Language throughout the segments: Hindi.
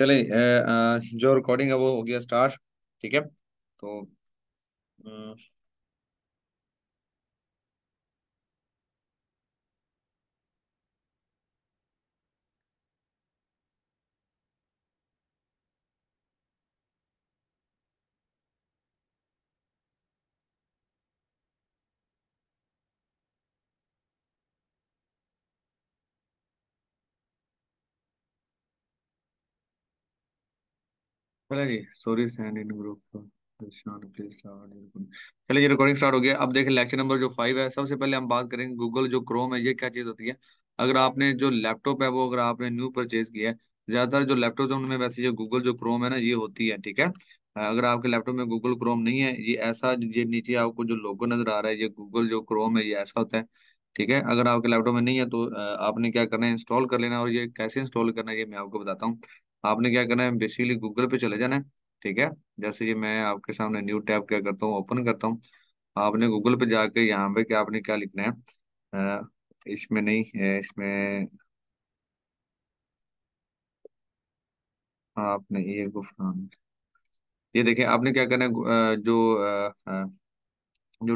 चलिए जो रिकॉर्डिंग है वो हो गया स्टार्ट। ठीक है। तो अम, चलिए जी, सॉरी सेंड इन ग्रुप। चलिए, ये रिकॉर्डिंग स्टार्ट हो गया। अब देखें लेक्चर नंबर जो 5 है। सबसे पहले हम बात करेंगे गूगल जो क्रोम है ये क्या चीज़ होती है। अगर आपने जो लैपटॉप है वो अगर आपने न्यू परचेज किया है, ज्यादातर जो लैपटॉप है उनमें वैसे ये गूगल जो क्रोम है ना ये होती है। ठीक है। अगर आपके लैपटॉप में गूगल क्रोम नहीं है, ये ऐसा, ये नीचे आपको जो लोगो नजर आ रहा है ये गूगल जो क्रोम है ये ऐसा होता है। ठीक है। अगर आपके लैपटॉप में नहीं है तो आपने क्या करना है, इंस्टॉल कर लेना है। और ये कैसे इंस्टॉल करना है ये मैं आपको बताता हूँ। आपने क्या करना है, बेसिकली गूगल पे चले जाना है। ठीक है। जैसे कि मैं आपके सामने न्यू टैब क्या करता हूँ, ओपन करता हूँ। आपने गूगल पे जाके यहाँ पे क्या आपने क्या लिखना है, इसमें नहीं है, इसमें आपने ये गुफरान, ये देखिए आपने क्या करना है, जो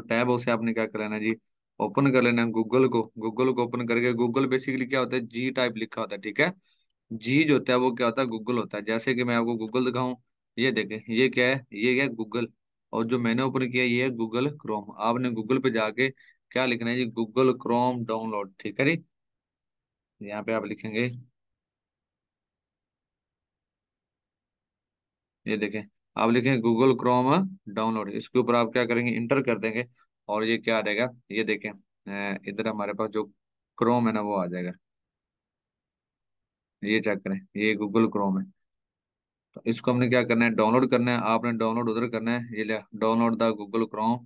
टैब है उसे आपने क्या कर लेना है जी, ओपन कर लेना है गूगल को ओपन करके। गूगल बेसिकली क्या होता है, जी टाइप लिखा होता है। ठीक है। जी जो होता है वो क्या होता है, गूगल होता है। जैसे कि मैं आपको गूगल दिखाऊं, ये देखें ये क्या है, ये क्या है, गूगल। और जो मैंने ओपन किया ये है गूगल क्रोम। आपने गूगल पे जाके क्या लिखना है जी, गूगल क्रोम डाउनलोड। ठीक है जी। यहाँ पे आप लिखेंगे, ये देखें, आप लिखें गूगल क्रोम डाउनलोड। इसके ऊपर आप क्या करेंगे, इंटर कर देंगे और ये क्या आ जाएगा, ये देखें इधर हमारे पास जो क्रोम है ना वो आ जाएगा। ये चेक करें, ये गूगल क्रोम है। तो इसको हमने क्या करना है, डाउनलोड करना है। आपने डाउनलोड उधर करना है, ये लिया download the Google Chrome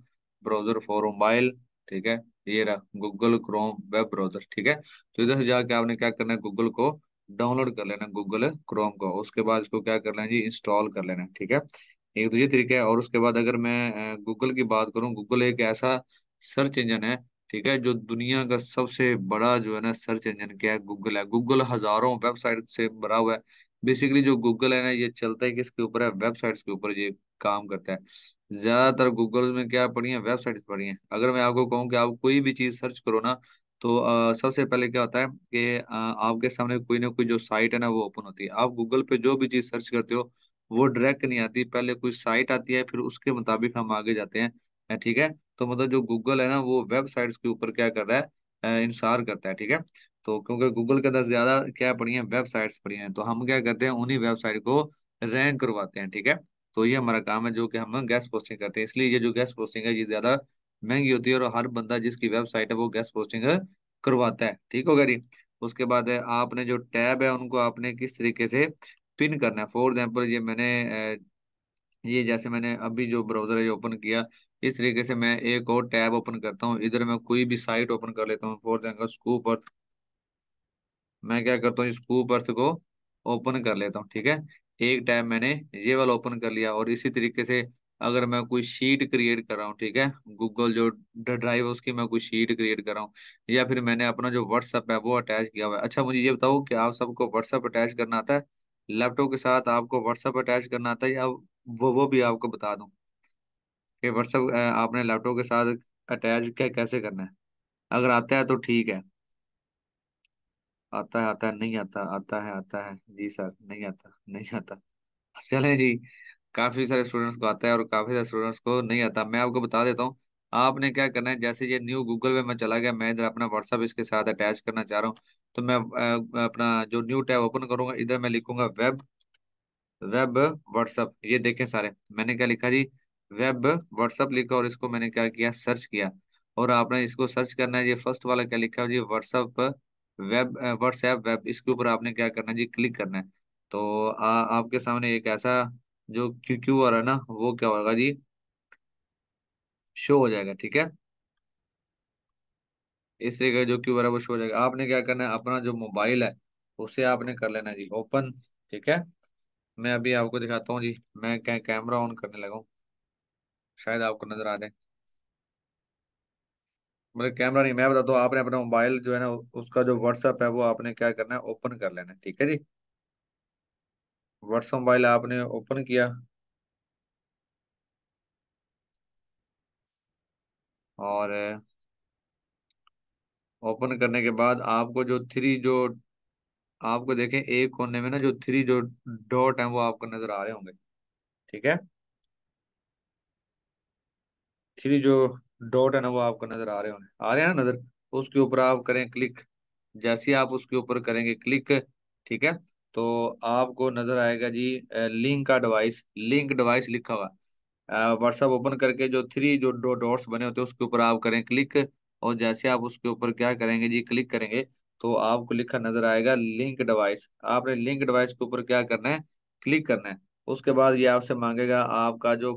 browser for mobile. ठीक है। ये रहा गूगल क्रोम वेब ब्राउजर। ठीक है। तो इधर से जाके आपने क्या करना है, गूगल को डाउनलोड कर लेना, गूगल क्रोम को। उसके बाद इसको क्या कर लेना जी, इंस्टॉल कर लेना। ठीक है। एक तो ये तरीका है। और उसके बाद अगर मैं गूगल की बात करूं, गूगल एक ऐसा सर्च इंजन है, ठीक है, जो दुनिया का सबसे बड़ा जो है ना सर्च इंजन क्या है, गूगल है। गूगल हजारों वेबसाइट से भरा हुआ है। बेसिकली जो गूगल है ना ये चलता है किसके ऊपर है, वेबसाइट्स के ऊपर ये काम करता है। ज्यादातर गूगल में क्या पड़ी है, वेबसाइट्स पड़ी हैं। अगर मैं आपको कहूँ कि आप कोई भी चीज सर्च करो ना, तो सबसे पहले क्या होता है कि आपके सामने कोई ना कोई जो साइट है ना वो ओपन होती है। आप गूगल पे जो भी चीज सर्च करते हो वो डायरेक्ट नहीं आती, पहले कोई साइट आती है फिर उसके मुताबिक हम आगे जाते हैं। ठीक है। तो मतलब जो गूगल है ना वो वेबसाइट्स के ऊपर क्या कर रहा है, इंसार करता है। ठीक है। तो क्योंकि गूगल के अंदर ज्यादा क्या पड़ी है, वेबसाइट्स पड़ी हैं, तो हम क्या करते हैं उन्हीं वेबसाइट को रैंक करवाते हैं। ठीक है। तो ये हमारा काम है जो कि हम गेस्ट पोस्टिंग करते हैं। इसलिए ये जो गेस्ट पोस्टिंग है ये ज्यादा महंगी होती है और हर बंदा जिसकी वेबसाइट है वो गेस्ट पोस्टिंग करवाता है। ठीक होगा जी। उसके बाद है, आपने जो टैब है उनको आपने किस तरीके से पिन करना है। फॉर एग्जाम्पल ये मैंने ये जैसे मैंने अभी जो ब्राउजर है ये ओपन किया, इस तरीके से मैं एक और टैब ओपन करता हूँ। इधर मैं कोई भी साइट ओपन कर लेता हूँ, फॉर एग्जाम्पल स्कूप। मैं क्या करता हूँ, स्कूप अर्थ को ओपन कर लेता हूँ। ठीक है। एक टैब मैंने ये वाला ओपन कर लिया। और इसी तरीके से अगर मैं कोई शीट क्रिएट कर रहा हूँ, ठीक है, गूगल जो ड्राइव है उसकी मैं कोई शीट क्रिएट कर रहा हूँ, या फिर मैंने अपना जो व्हाट्सअप है वो अटैच किया हुआ है। अच्छा मुझे ये बताओ कि आप सबको व्हाट्सअप अटैच करना आता है, लैपटॉप के साथ आपको व्हाट्सअप अटैच करना आता है, या वो भी आपको बता दूं कि व्हाट्सअप आपने लैपटॉप के साथ अटैच कैसे करना है। अगर आता है तो ठीक है। आता है नहीं आता, आता है जी सर, नहीं आता नहीं आता। चले जी। काफी सारे स्टूडेंट्स को आता है और काफी सारे स्टूडेंट्स को नहीं आता। मैं आपको बता देता हूँ। आपने क्या करना है, जैसे ये न्यू गूगल में मैं चला गया, मैं इधर अपना व्हाट्सअप इसके साथ अटैच करना चाह रहा हूँ। तो मैं अपना जो न्यू टैब ओपन करूंगा, इधर मैं लिखूंगा वेब, वेब व्हाट्सअप। ये देखें सारे मैंने क्या लिखा जी, वेब व्हाट्सअप लिखा। और इसको मैंने क्या किया, सर्च किया। और आपने इसको सर्च करना है, ये फर्स्ट वाला क्या लिखा है जी, व्हाट्सअप वेब, व्हाट्सएप वेब। इसके ऊपर आपने क्या करना है जी, क्लिक करना है। तो आपके सामने एक ऐसा जो क्यू क्यू आ रहा है ना वो क्या होगा जी, शो हो जाएगा। ठीक है। इस तरीके का जो क्यू आ रहा है वो शो हो जाएगा। आपने क्या करना है, अपना जो मोबाइल है उसे आपने कर लेना है जी ओपन। ठीक है। मैं अभी आपको दिखाता हूँ जी, मैं क्या कैमरा ऑन करने लगा हूँ, शायद आपको नजर आ जाए। मतलब कैमरा नहीं, मैं बताता हूँ। आपने अपना मोबाइल जो है ना उसका जो व्हाट्सअप है वो आपने क्या करना है, ओपन कर लेना है। ठीक है जी। व्हाट्सएप मोबाइल आपने ओपन किया, और ओपन करने के बाद आपको जो थ्री जो आपको देखें एक कोने में ना जो थ्री जो डॉट है वो आपको नजर आ रहे होंगे। ठीक है, थ्री जो डॉट है ना वो आपको नजर आ रहे होंगे, आ रहे हैं ना नजर। उसके ऊपर आप करें क्लिक। जैसे ही आप उसके ऊपर करेंगे क्लिक, ठीक है, तो आपको नजर आएगा जी लिंक का डिवाइस, लिंक डिवाइस लिखा हुआ। व्हाट्सएप ओपन करके जो थ्री जो दो डॉट्स बने होते हैं उसके ऊपर आप करें क्लिक। और जैसे आप उसके ऊपर क्या करेंगे जी, क्लिक करेंगे, तो आपको लिखा नजर आएगा लिंक डिवाइस। आपने लिंक डिवाइस के ऊपर क्या करना है, क्लिक करना है। उसके बाद ये आपसे मांगेगा आपका जो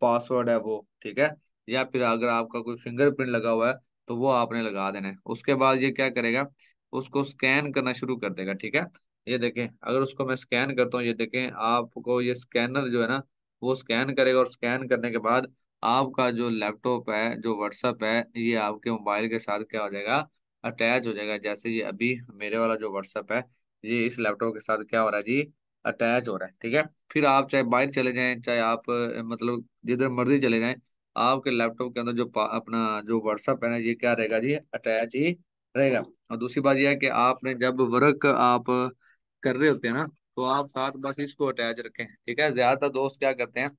पासवर्ड है वो, ठीक है, या फिर अगर आपका कोई फिंगरप्रिंट लगा हुआ है तो वो आपने लगा देना है। उसके बाद ये क्या करेगा, उसको स्कैन करना शुरू कर देगा। ठीक है, ये देखें, अगर उसको मैं स्कैन करता हूँ, ये देखें आपको ये स्कैनर जो है ना वो स्कैन करेगा, और स्कैन करने के बाद आपका जो लैपटॉप है, जो व्हाट्सएप है, ये आपके मोबाइल के साथ क्या हो जाएगा, अटैच हो जाएगा। जैसे ये अभी मेरे वाला जो व्हाट्सएप है, ये इस लैपटॉप के साथ क्या हो रहा है जी, अटैच हो रहा है। ठीक है, फिर आप चाहे बाहर चले जाएं, चाहे आप मतलब जिधर मर्जी चले जाएं, आपके लैपटॉप के अंदर जो अपना जो व्हाट्सएप है ना, ये क्या रहेगा जी, अटैच ही रहेगा। और दूसरी बात यह है कि आपने जब वर्क आप कर रहे होते हैं ना, तो आप साथ बस इसको अटैच रखें। ठीक है, ज्यादातर दोस्त क्या करते हैं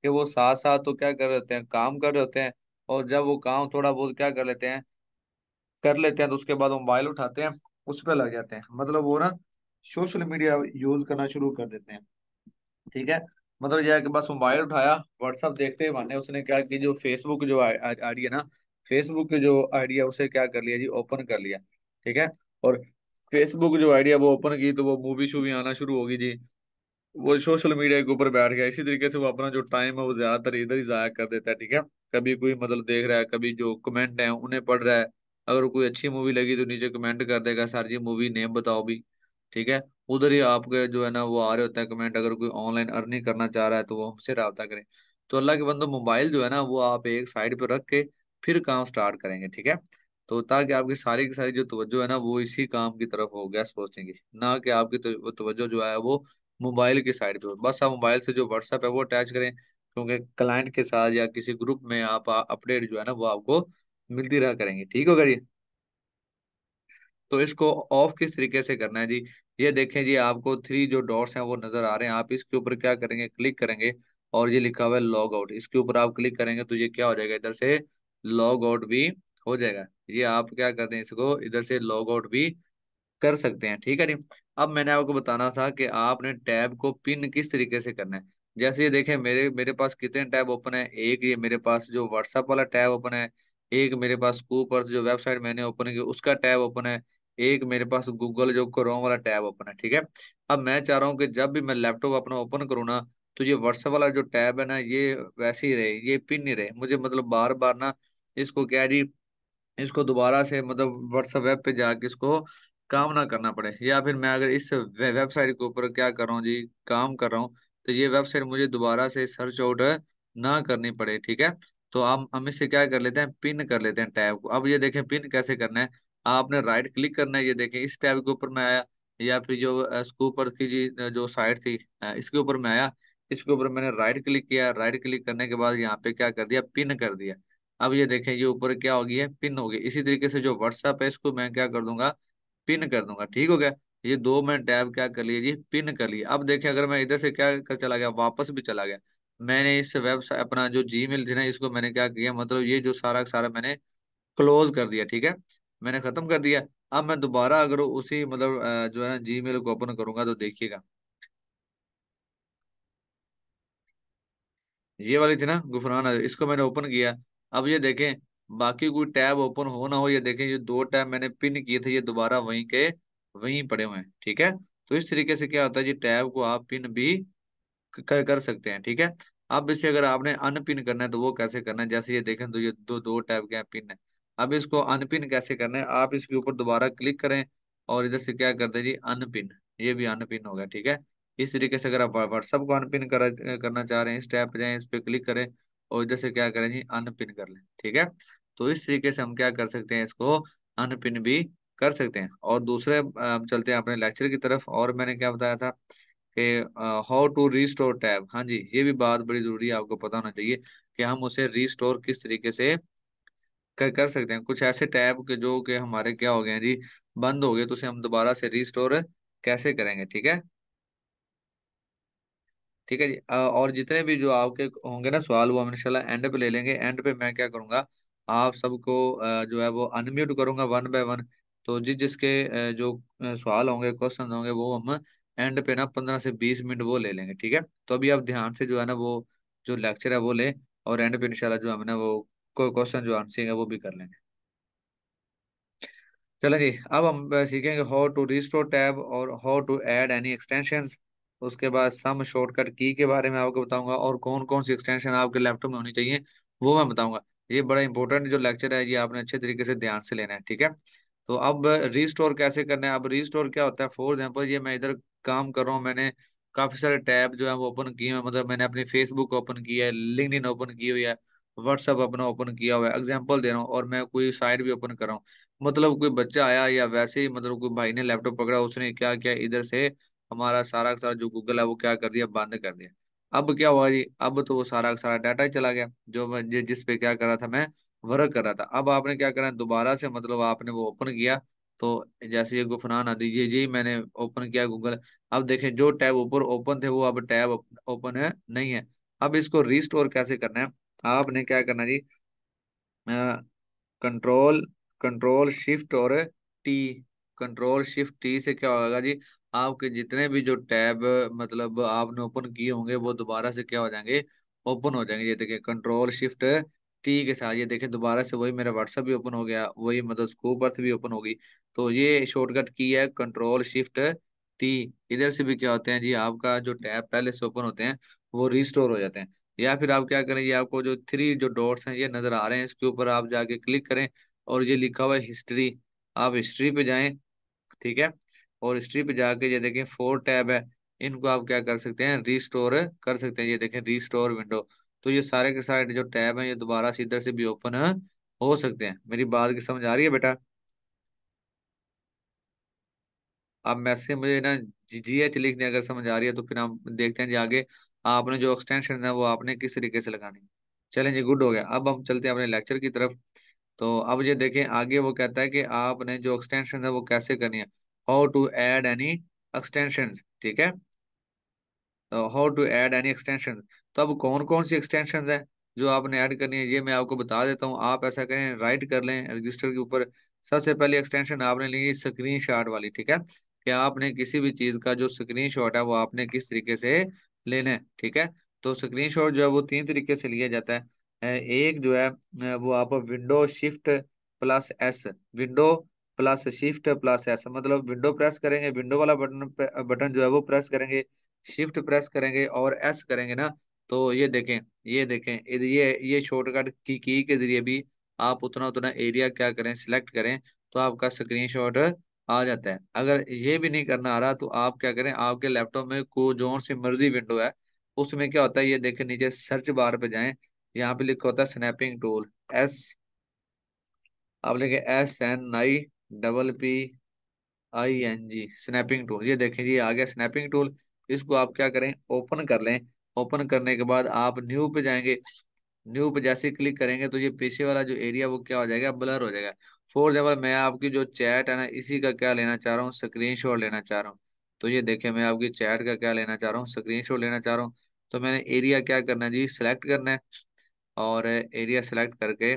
कि वो साथ साथ तो क्या कर रहे होते हैं, काम कर रहे होते हैं, और जब वो काम थोड़ा बहुत क्या कर लेते हैं तो उसके बाद मोबाइल उठाते हैं, उस पर लग जाते हैं, मतलब वो ना सोशल मीडिया यूज करना शुरू कर देते हैं। ठीक है, मतलब यह है कि बस मोबाइल उठाया, व्हाट्सअप देखते ही माने उसने क्या कि जो फेसबुक जो आईडी है ना, फेसबुक की जो आईडी है उसे क्या कर लिया जी, ओपन कर लिया। ठीक है, और फेसबुक जो आईडी है वो ओपन की तो वो मूवी शूवी आना शुरू होगी जी, वो सोशल मीडिया के ऊपर बैठ गया। इसी तरीके से वो अपना जो टाइम है वो ज्यादातर इधर ही जाया कर देता है। ठीक है, कभी कोई मतलब देख रहा है, कभी जो कमेंट है उन्हें पढ़ रहा है। अगर कोई अच्छी मूवी लगी तो नीचे कमेंट कर देगा, सर जी मूवी नेम बताओ भी। ठीक है, उधर ही आपके जो है ना वो आ रहे होते हैं कमेंट। अगर कोई ऑनलाइन अर्निंग करना चाह रहा है तो वो हमसे रब्ता करें। तो अल्लाह के बंदो, मोबाइल जो है ना वो आप एक साइड पे रख के फिर काम स्टार्ट करेंगे। ठीक है, तो ताकि आपकी सारी की सारी जो तवज्जो है ना वो इसी काम की तरफ हो, गैस पोस्टिंग की, ना कि आपकी तवज्जो जो है वो मोबाइल की साइड पे हो। बस आप मोबाइल से जो व्हाट्सएप है वो अटैच करें, क्योंकि क्लाइंट के साथ या किसी ग्रुप में आप अपडेट जो है ना वो आपको मिलती रहा करेंगे। ठीक होगा जी। तो इसको ऑफ किस तरीके से करना है जी, ये देखें जी, आपको थ्री जो डॉट्स हैं वो नजर आ रहे हैं, आप इसके ऊपर क्या करेंगे, क्लिक करेंगे, और ये लिखा हुआ है लॉग आउट, इसके ऊपर आप क्लिक करेंगे तो ये क्या हो जाएगा, इधर से लॉग आउट भी हो जाएगा। ये आप क्या करते हैं, इसको इधर से लॉग आउट भी कर सकते हैं। ठीक है जी। अब मैंने आपको बताना था कि आपने टैब को पिन किस तरीके से करना है। जैसे ये देखें, मेरे मेरे पास कितने टैब ओपन है, एक ये मेरे पास जो व्हाट्सएप वाला टैब ओपन है, एक मेरे पास कूपर्स जो वेबसाइट मैंने ओपन की उसका टैब ओपन है, एक मेरे पास गूगल जो क्रोम वाला टैब ओपन है। ठीक है, अब मैं चाह रहा हूँ कि जब भी मैं लैपटॉप अपना ओपन करूँ ना, तो ये व्हाट्सएप वाला जो टैब है ना ये वैसे ही रहे, ये पिन नहीं रहे मुझे, मतलब बार बार ना इसको क्या है जी, इसको दोबारा से मतलब व्हाट्सएप वेब पे जाके इसको काम ना करना पड़े। या फिर मैं अगर इस वेबसाइट के ऊपर क्या कर रहा हूँ जी, काम कर रहा हूँ, तो ये वेबसाइट मुझे दोबारा से सर्च आउट ना करनी पड़े। ठीक है, तो हम इससे क्या कर लेते हैं, पिन कर लेते हैं टैब को। अब ये देखें पिन कैसे करना है, आपने राइट क्लिक करना है, ये देखें इस टैब के ऊपर मैं आया, या फिर जो स्कूपर की जी जो साइट थी इसके ऊपर मैं आया, इसके ऊपर मैंने राइट क्लिक किया, राइट क्लिक करने के बाद यहाँ पे क्या कर दिया, पिन कर दिया। अब ये देखें ये ऊपर क्या हो गया है, पिन हो गई। इसी तरीके से जो व्हाट्सएप है इसको मैं क्या कर दूंगा, पिन कर दूंगा। ठीक हो गया, ये दो मैं टैब क्या कर लिए जी, पिन कर लिए। अब देखें अगर मैं इधर से क्या कर चला गया, वापस भी चला गया, मैंने इस वेबसाइट अपना जो जीमेल थी ना इसको मैंने क्या किया, मतलब ये जो सारा का सारा मैंने क्लोज कर दिया। ठीक है, मैंने खत्म कर दिया। अब मैं दोबारा अगर उसी मतलब जो है ना जीमेल को ओपन करूंगा तो देखिएगा, ये वाली थी ना गुफरान, इसको मैंने ओपन किया। अब ये देखें, बाकी कोई टैब ओपन हो ना हो, ये देखें ये दो टैब मैंने पिन किए थे, ये दोबारा वहीं के वहीं पड़े हुए हैं। ठीक है, तो इस तरीके से क्या होता है जी, टैब को आप पिन भी कर सकते हैं। ठीक है, अब इसे अगर आपने अनपिन करना है तो वो कैसे करना है, जैसे ये देखें तो ये दो दो टैब के पिन है। अब इसको अनपिन कैसे करना है, आप इसके ऊपर दोबारा क्लिक करें, और इधर से क्या करते हैं जी, अनपिन, ये भी अनपिन हो गया। ठीक है, इस तरीके से अगर आप व्हाट्सएप को अनपिन करना चाह रहे हैं, इस टैब पे जाएं, इस पे क्लिक करें, और इधर से क्या करें जी, अनपिन कर लें। ठीक है, तो इस तरीके से हम क्या कर सकते हैं, इसको अनपिन भी कर सकते हैं। और दूसरे चलते हैं अपने लेक्चर की तरफ, और मैंने क्या बताया था कि हाउ टू रीस्टोर टैब। हाँ जी, ये भी बात बड़ी जरूरी है, आपको पता होना चाहिए कि हम उसे रीस्टोर किस तरीके से कर सकते हैं। कुछ ऐसे टैब के जो कि हमारे क्या हो गए हैं जी, बंद हो गए, तो उसे हम दोबारा से रीस्टोर कैसे करेंगे, ठीक है। ठीक है जी। और जितने भी जो आपके होंगे ना सवाल, वो हम इंशाल्लाह एंड पे ले लेंगे। एंड पे मैं क्या करूंगा, आप सबको जो है वो अनम्यूट करूंगा वन बाय वन। तो जिसके जो सवाल होंगे, क्वेश्चन होंगे, वो हम एंड पे ना 15 से 20 मिनट वो ले लेंगे, ठीक है। तो अभी आप ध्यान से जो है ना वो जो लेक्चर है वो ले, और एंड पे इंशाल्लाह जो हम ना वो कोई क्वेश्चन जो आंसर है वो भी कर लेंगे। चलें जी, अब हम सीखेंगे हाउ टू रिस्टोर टैब और how to add any extensions. उसके बाद सम शॉर्टकट की के बारे में आपको बताऊंगा, और कौन कौन सी एक्सटेंशन आपके लैपटॉप में होनी चाहिए वो मैं बताऊंगा। ये बड़ा इंपॉर्टेंट जो लेक्चर है, ये आपने अच्छे तरीके से ध्यान से लेना है, ठीक है। तो अब रिस्टोर कैसे करना है। अब रिस्टोर क्या होता है, फॉर एग्जाम्पल ये मैं इधर काम कर रहा हूँ, मैंने काफी सारे टैब जो है वो ओपन किए हैं, मतलब मैंने अपनी फेसबुक ओपन की है, लिंक्डइन ओपन की हुई है, व्हाट्सएप अपना ओपन किया हुआ है, एग्जाम्पल दे रहा हूँ, और मैं कोई साइट भी ओपन कर रहा हूँ। मतलब कोई बच्चा आया या वैसे ही, मतलब कोई भाई ने लैपटॉप पकड़ा, उसने क्या किया, इधर से हमारा सारा का सारा जो गूगल है वो क्या कर दिया, बंद कर दिया। अब क्या हुआ जी, अब तो वो सारा का सारा डाटा ही चला गया, जो मैं जिस पे क्या कर रहा था, मैं वर्क कर रहा था। अब आपने क्या करना है, दोबारा से मतलब आपने वो ओपन किया। तो जैसे ये गुफरान आदि ये मैंने ओपन किया गूगल। अब देखें जो टैब ऊपर ओपन थे वो अब टैब ओपन है नहीं है। अब इसको रिस्टोर कैसे करना है, आपने क्या करना है जी, कंट्रोल कंट्रोल शिफ्ट और टी। कंट्रोल शिफ्ट टी से क्या होगा जी, आपके जितने भी जो टैब मतलब आपने ओपन किए होंगे वो दोबारा से क्या हो जाएंगे, ओपन हो जाएंगे। ये देखिए कंट्रोल शिफ्ट टी के साथ, ये देखिए दोबारा से वही मेरा व्हाट्सएप भी ओपन हो गया, वही मतलब स्कूप अर्थ भी ओपन हो गई। तो ये शॉर्टकट की है कंट्रोल शिफ्ट टी। इधर से भी क्या होते हैं जी, आपका जो टैब पहले से ओपन होते हैं वो रिस्टोर हो जाते हैं। या फिर आप क्या करें, ये आपको जो थ्री जो डॉट्स हैं ये नजर आ रहे हैं, इसके ऊपर आप जाके क्लिक करें, और ये लिखा हुआ है हिस्ट्री। आप हिस्ट्री पे जाएं, ठीक है। और हिस्ट्री पे जाके ये देखें 4 टैब है, इनको आप क्या कर सकते हैं, रिस्टोर कर सकते हैं। ये देखें रिस्टोर विंडो। तो ये सारे के सारे जो टैब हैं ये दोबारा से इधर से भी ओपन हो सकते हैं। मेरी बात की समझ आ रही है बेटा। आप मैसेज मुझे ना GH लिख दें अगर समझ आ रही है, तो फिर हम देखते हैं जी आगे आपने जो एक्सटेंशन है वो आपने किस तरीके से लगानी है। चलें जी, गुड हो गया। अब हम चलते हैं अपने लेक्चर की तरफ। तो अब ये देखें आगे वो कहता है कि आपने जो एक्सटेंशन है वो कैसे करनी है, how to add any extension, ठीक है। How to add any extension. तो अब कौन कौन सी एक्सटेंशन है जो आपने ऐड करनी है, ये मैं आपको बता देता हूँ। आप ऐसा करें, राइट कर लें रजिस्टर के ऊपर। सबसे पहले एक्सटेंशन आपने ली स्क्रीन शॉट वाली, ठीक है। कि आपने किसी भी चीज का जो स्क्रीन शॉट है वो आपने किस तरीके से लेना है, ठीक है। तो स्क्रीन शॉट जो है वो 3 तरीके से लिया जाता है। एक जो है वो आप window shift plus S, window plus shift plus S, मतलब विंडो प्रेस करेंगे, विंडो वाला बटन बटन जो है वो प्रेस करेंगे, शिफ्ट प्रेस करेंगे और एस करेंगे ना। तो ये देखें ये शॉर्टकट की के जरिए भी आप उतना उतना एरिया क्या करें, सिलेक्ट करें, तो आपका स्क्रीनशॉट आ जाता है। अगर ये भी नहीं करना आ रहा तो आप क्या करें, आपके लैपटॉप में को जो सी मर्जी विंडो है उसमें क्या होता है, ये देखें नीचे सर्च बार पे जाएं, यहाँ पे लिखा होता है स्नैपिंग टूल, एस, आप लिखे SNIPPING, स्नैपिंग टूल। ये देखें ये आ गया स्नैपिंग टूल। इसको आप क्या करें, ओपन कर लें। ओपन करने के बाद आप न्यू पे जाएंगे। न्यू पे जैसे ही क्लिक करेंगे तो ये पीछे वाला जो एरिया वो क्या हो जाएगा, ब्लर हो जाएगा। फॉर एग्जाम्पल मैं आपकी जो चैट है ना इसी का क्या लेना चाह रहा हूँ, स्क्रीनशॉट लेना चाह रहा हूँ। तो ये देखें मैं आपकी चैट का क्या लेना चाह रहा हूँ, स्क्रीनशॉट लेना चाह रहा हूँ। तो मैंने एरिया क्या करना है जी, सिलेक्ट करना है, और एरिया सिलेक्ट करके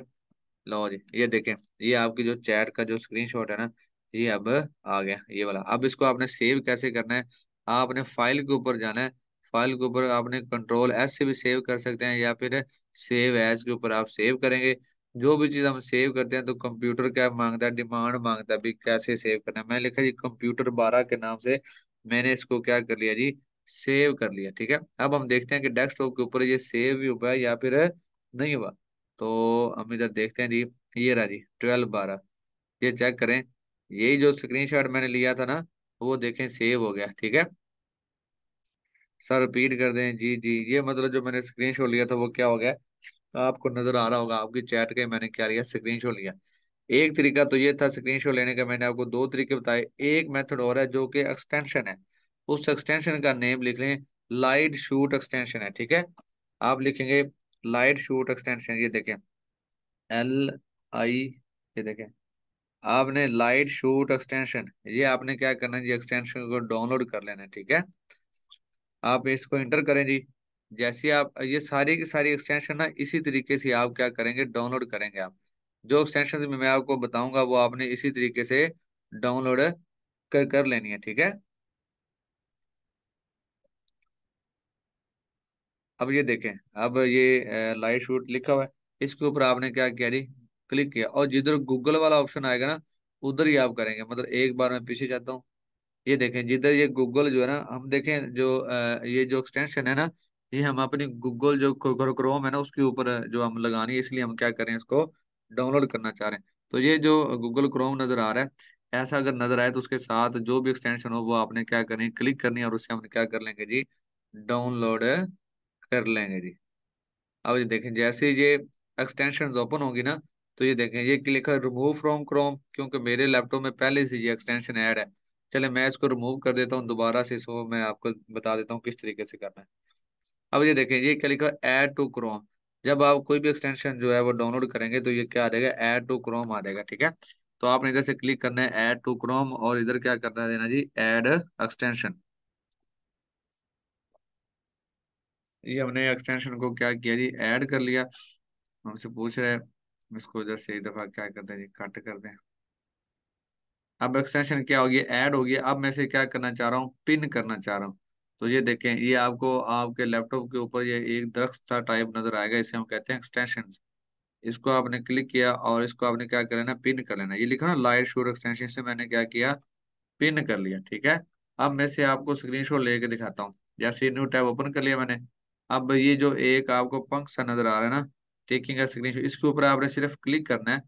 लो जी, ये देखें ये आपकी जो चैट का जो स्क्रीनशॉट है ना, ये अब आ गया ये वाला। अब इसको आपने सेव कैसे करना है, आपने फाइल के ऊपर जाना है। फाइल के ऊपर आपने कंट्रोल S से भी सेव कर सकते हैं, या फिर सेव एज के ऊपर आप सेव करेंगे। जो भी चीज हम सेव करते हैं तो कंप्यूटर क्या मांगता है, डिमांड मांगता है भी कैसे सेव करना है। मैंने लिखा जी कंप्यूटर 12 के नाम से, मैंने इसको क्या कर लिया जी, सेव कर लिया, ठीक है। अब हम देखते हैं कि डेस्कटॉप के ऊपर ये सेव भी हुआ है या फिर नहीं हुआ। तो हम इधर देखते हैं जी, ये रहा जी 12/12, ये चेक करें। यही जो स्क्रीनशॉट मैंने लिया था ना वो देखें सेव हो गया, ठीक है। सर रिपीट कर दें जी जी, ये मतलब जो मैंने स्क्रीनशॉट लिया था वो क्या हो गया, आपको नजर आ रहा होगा आपकी चैट के, मैंने क्या लिया, स्क्रीनशॉट लिया। एक तरीका तो ये था स्क्रीनशॉट लेने का, मैंने आपको 2 तरीके बताए। एक मेथड और है जो कि एक्सटेंशन है। उस एक्सटेंशन का नेम लिख लें, लाइट शूट एक्सटेंशन है, ठीक है। आप लिखेंगे लाइट शूट एक्सटेंशन, ये देखें LI, ये देखें आपने लाइट शूट एक्सटेंशन, ये आपने क्या करना है जी, एक्सटेंशन को डाउनलोड कर लेना है, ठीक है। आप इसको इंटर करें जी। जैसे आप ये सारी की सारी एक्सटेंशन ना इसी तरीके से आप क्या करेंगे, डाउनलोड करेंगे। आप जो एक्सटेंशन मैं आपको बताऊंगा वो आपने इसी तरीके से डाउनलोड कर लेनी है, ठीक है। अब ये देखें, अब ये लाइट शूट लिखा हुआ है, इसके ऊपर आपने क्या किया जी, क्लिक किया, और जिधर गूगल वाला ऑप्शन आएगा ना उधर ही आप करेंगे। मतलब एक बार मैं पीछे जाता हूँ, ये देखें जिधर ये गूगल जो है ना, हम देखें जो ये जो एक्सटेंशन है ना, ये हम अपनी गूगल जो क्रोम है ना उसके ऊपर जो हम लगानी है, इसलिए हम क्या करें, इसको डाउनलोड करना चाह रहे हैं। तो ये जो गूगल क्रोम नजर आ रहा है, ऐसा अगर नजर आए तो उसके साथ जो भी एक्सटेंशन हो वो आपने क्या करनी है, क्लिक करनी है, और उससे हम क्या कर लेंगे जी, डाउनलोड कर लेंगे जी। अब ये देखें जैसे ही ये एक्सटेंशन ओपन होगी ना, तो ये देखें ये लिखा है रिमूव फ्रॉम क्रोम, क्योंकि मेरे लैपटॉप में पहले से ये एक्सटेंशन ऐड है। चले मैं इसको रिमूव कर देता हूँ दोबारा से, इसको मैं आपको बता देता हूँ किस तरीके से करना है। अब ये देखें ये क्या लिखा है, ऐड टू क्रोम। जब आप कोई भी एक्सटेंशन जो है वो डाउनलोड करेंगे तो ये क्या आ जाएगा, ऐड टू क्रोम आ जाएगा, ठीक है। तो आपने इधर से क्लिक करना है ऐड टू क्रोम, और इधर क्या करना है देना जी, ऐड एक्सटेंशन। ये हमने एक्सटेंशन को क्या किया जी, ऐड कर लिया। हमसे पूछ रहे हैं, इसको इधर से एक दफा क्या करते हैं जी, कट कर दें। अब एक्सटेंशन क्या होगी, ऐड होगी। अब मैं इसे क्या करना चाह रहा हूँ, पिन करना चाह रहा हूँ। तो ये देखें ये आपको आपके लैपटॉप के ऊपर ये एक दरख्त सा टाइप नजर आएगा, इसे हम कहते हैं एक्सटेंशन। इसको आपने क्लिक किया और इसको आपने क्या कर लेना, पिन कर लेना। ये लिखा ना लाइट शूट एक्सटेंशन, से मैंने क्या किया, पिन कर लिया, ठीक है। अब मैं से आपको स्क्रीनशॉट लेके दिखाता हूँ। जैसे न्यू टैब ओपन कर लिया मैंने। अब ये जो एक आपको पंख सा नजर आ रहा है ना, टेकिंग का स्क्रीनशॉट, इसके ऊपर आपने सिर्फ क्लिक करना है।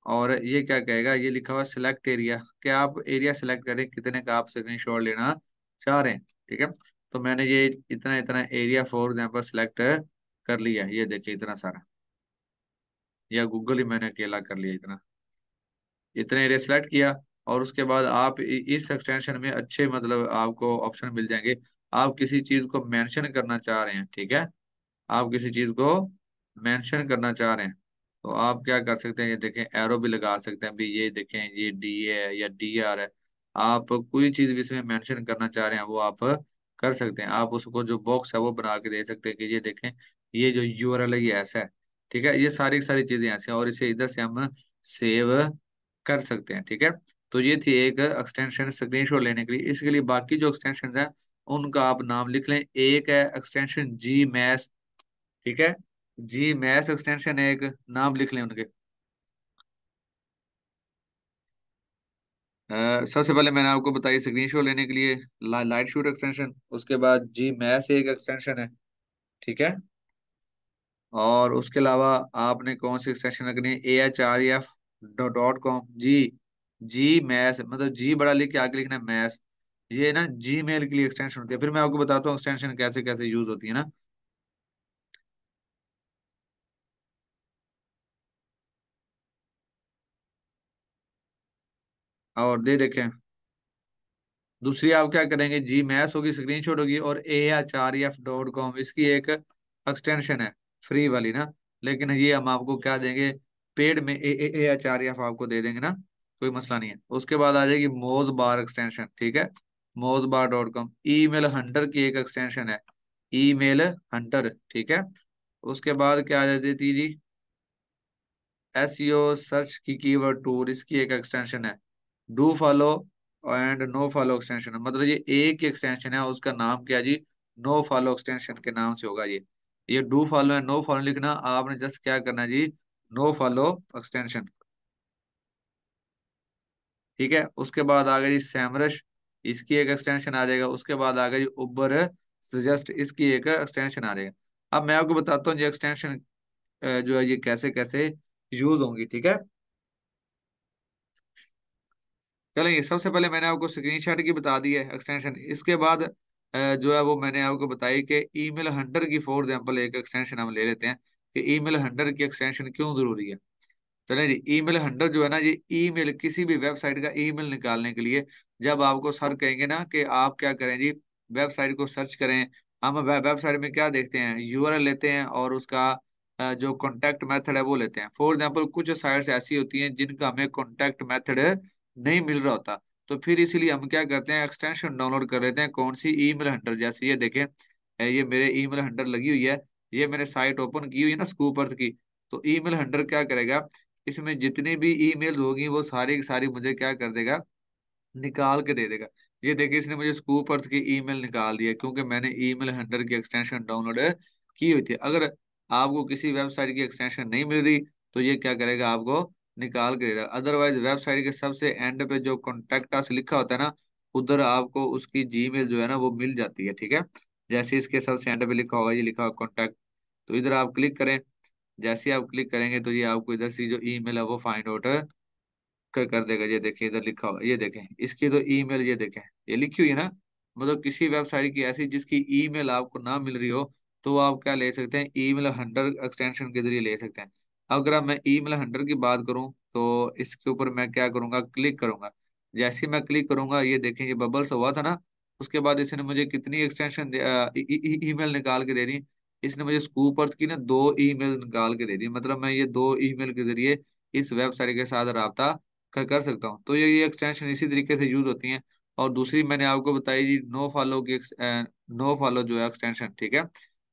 और ये क्या कहेगा, ये लिखा हुआ सिलेक्ट एरिया, क्या आप एरिया सिलेक्ट करें कितने का आप स्क्रीनशॉट लेना चाह रहे हैं, ठीक है। तो मैंने ये इतना इतना एरिया फॉर एग्जाम्पल सिलेक्ट कर लिया, ये देखिए इतना सारा, या गूगल ही मैंने अकेला कर लिया इतना, इतने एरिया सेलेक्ट किया। और उसके बाद आप इस एक्सटेंशन में अच्छे मतलब आपको ऑप्शन मिल जाएंगे। आप किसी चीज को मेंशन करना चाह रहे हैं, ठीक है, आप किसी चीज को मेंशन करना चाह रहे हैं, तो आप क्या कर सकते हैं, ये देखें एरो भी लगा सकते हैं भी, ये देखें ये DA है या DR है। आप कोई चीज भी इसमें मेंशन करना चाह रहे हैं वो आप कर सकते हैं। आप उसको जो बॉक्स है वो बना के दे सकते हैं कि ये देखें ये जो URL है ये ऐसा है, ठीक है। ये सारी की सारी चीजें ऐसे हैं, और इसे इधर से हम सेव कर सकते हैं, ठीक है। तो ये थी एक एक्सटेंशन स्क्रीनशॉट लेने के लिए। इसके लिए बाकी जो एक्सटेंशन है उनका आप नाम लिख लें। एक है एक्सटेंशन जी मैथ, ठीक है, जी मैथ एक्सटेंशन है एक, नाम लिख लें उनके। सबसे पहले मैंने आपको बताई स्क्रीनशॉट लेने के लिए लाइट शूट एक्सटेंशन, उसके बाद जी मैथ एक एक्सटेंशन है, ठीक है। और उसके अलावा आपने कौन सी एक्सटेंशन रखनी है, AHREF.com जी, जी मैथ मतलब जी बड़ा लिख के आगे लिखना है मैथ। ये ना जी मेल के लिए एक्सटेंशन होती है। फिर मैं आपको बताता हूँ एक्सटेंशन कैसे कैसे यूज होती है ना। और दे देखें, दूसरी आप क्या करेंगे, जी मैथ होगी, स्क्रीनशॉट होगी, और AHREF.com इसकी एक एक्सटेंशन है फ्री वाली ना। लेकिन ये हम आपको क्या देंगे, पेड में AHREF आपको दे देंगे ना, कोई मसला नहीं है। उसके बाद आ जाएगी मोज बार एक्सटेंशन, ठीक है, moz.bar.com। ईमेल हंटर की एक एक्सटेंशन है, ईमेल हंटर, ठीक है। उसके बाद क्या आ जाती है जी, SEO सर्च की कीवर्ड टूल, इसकी एक एक्सटेंशन है। Do follow and no follow extension, मतलब ये एक ही एक्सटेंशन है, उसका नाम क्या है जी, नो फॉलो एक्सटेंशन के नाम से होगा ये do follow and no follow लिखना, आपने जस्ट क्या करना है जी, नो फॉलो एक्सटेंशन, ठीक है। उसके बाद आ गया जी सैमरश, इसकी एक एक्सटेंशन आ जाएगा। उसके बाद आ गया जी उबर सजेस्ट, इसकी एक एक्सटेंशन आ जाएगा। अब मैं आपको बताता हूँ ये एक्सटेंशन जो है ये कैसे कैसे यूज होंगी, ठीक है। चलिए सबसे पहले मैंने आपको स्क्रीनशॉट की बता दी है एक्सटेंशन। इसके बाद जो है वो मैंने आपको बताई कि ईमेल हंटर की फॉर एग्जांपल एक एक्सटेंशन हम ले लेते हैं कि ईमेल हंटर की एक्सटेंशन क्यों जरूरी है। चले जी, ईमेल हंटर जो है ना, ये ईमेल किसी भी वेबसाइट का ईमेल निकालने के लिए, जब आपको सर कहेंगे ना कि आप क्या करें जी, वेबसाइट को सर्च करें। हम वेबसाइट में क्या देखते हैं, यूआरएल लेते हैं और उसका जो कॉन्टैक्ट मेथड है वो लेते हैं। फॉर एग्जाम्पल कुछ साइट्स ऐसी होती हैं जिनका हमें कॉन्टैक्ट मेथड नहीं मिल रहा होता, तो फिर इसीलिए हम क्या करते हैं, एक्सटेंशन डाउनलोड कर लेते हैं। कौन सी, ईमेल हंटर। जैसे ये देखें, ये मेरे ईमेल हंटर लगी हुई है, ये मैंने साइट ओपन की हुई है ना स्कूप अर्थ की। तो ईमेल हंटर क्या करेगा, इसमें जितनी भी ईमेल होगी वो सारी की सारी मुझे क्या कर देगा, निकाल के दे देगा। ये देखिए, इसने मुझे स्कूप अर्थ की ईमेल निकाल दी है, क्योंकि मैंने ईमेल हंटर की एक्सटेंशन डाउनलोड की हुई थी। अगर आपको किसी वेबसाइट की एक्सटेंशन नहीं मिल रही, तो ये क्या करेगा, आपको निकाल के देगा। अदरवाइज वेबसाइट के सबसे एंड पे जो कॉन्टेक्ट अस लिखा होता है ना, उधर आपको उसकी जीमेल जो है ना वो मिल जाती है, ठीक है। जैसे इसके सबसे एंड पे लिखा होगा, ये लिखा होगा कॉन्टैक्ट, तो इधर आप क्लिक करें। जैसे ही आप क्लिक करेंगे तो ये आपको इधर से जो ईमेल है वो फाइंड आउट कर देगा। ये देखें, इधर लिखा होगा, ये देखें इसकी तो ईमेल, ये देखें ये लिखी हुई है ना। मतलब किसी वेबसाइट की ऐसी जिसकी ईमेल आपको ना मिल रही हो, तो आप क्या ले सकते हैं, ईमेल हंटर एक्सटेंशन के जरिए ले सकते हैं। अगर अब मैं ईमेल हंटर की बात करूं, तो इसके ऊपर मैं क्या करूंगा, क्लिक करूंगा। जैसे ही मैं क्लिक करूंगा, ये देखें ये बबल्स हुआ था ना, उसके बाद इसने मुझे कितनी एक्सटेंशन ईमेल निकाल के दे दी। इसने मुझे स्कूप अर्थ की ना 2 ईमेल निकाल के दे दी। मतलब मैं ये 2 ईमेल के जरिए इस वेबसाइट के साथ रब्ता कर सकता हूँ। तो ये एक्सटेंशन इसी तरीके से यूज होती हैं। और दूसरी मैंने आपको बताई जी, नो फॉलो की, नो फॉलो जो है एक्सटेंशन, ठीक है।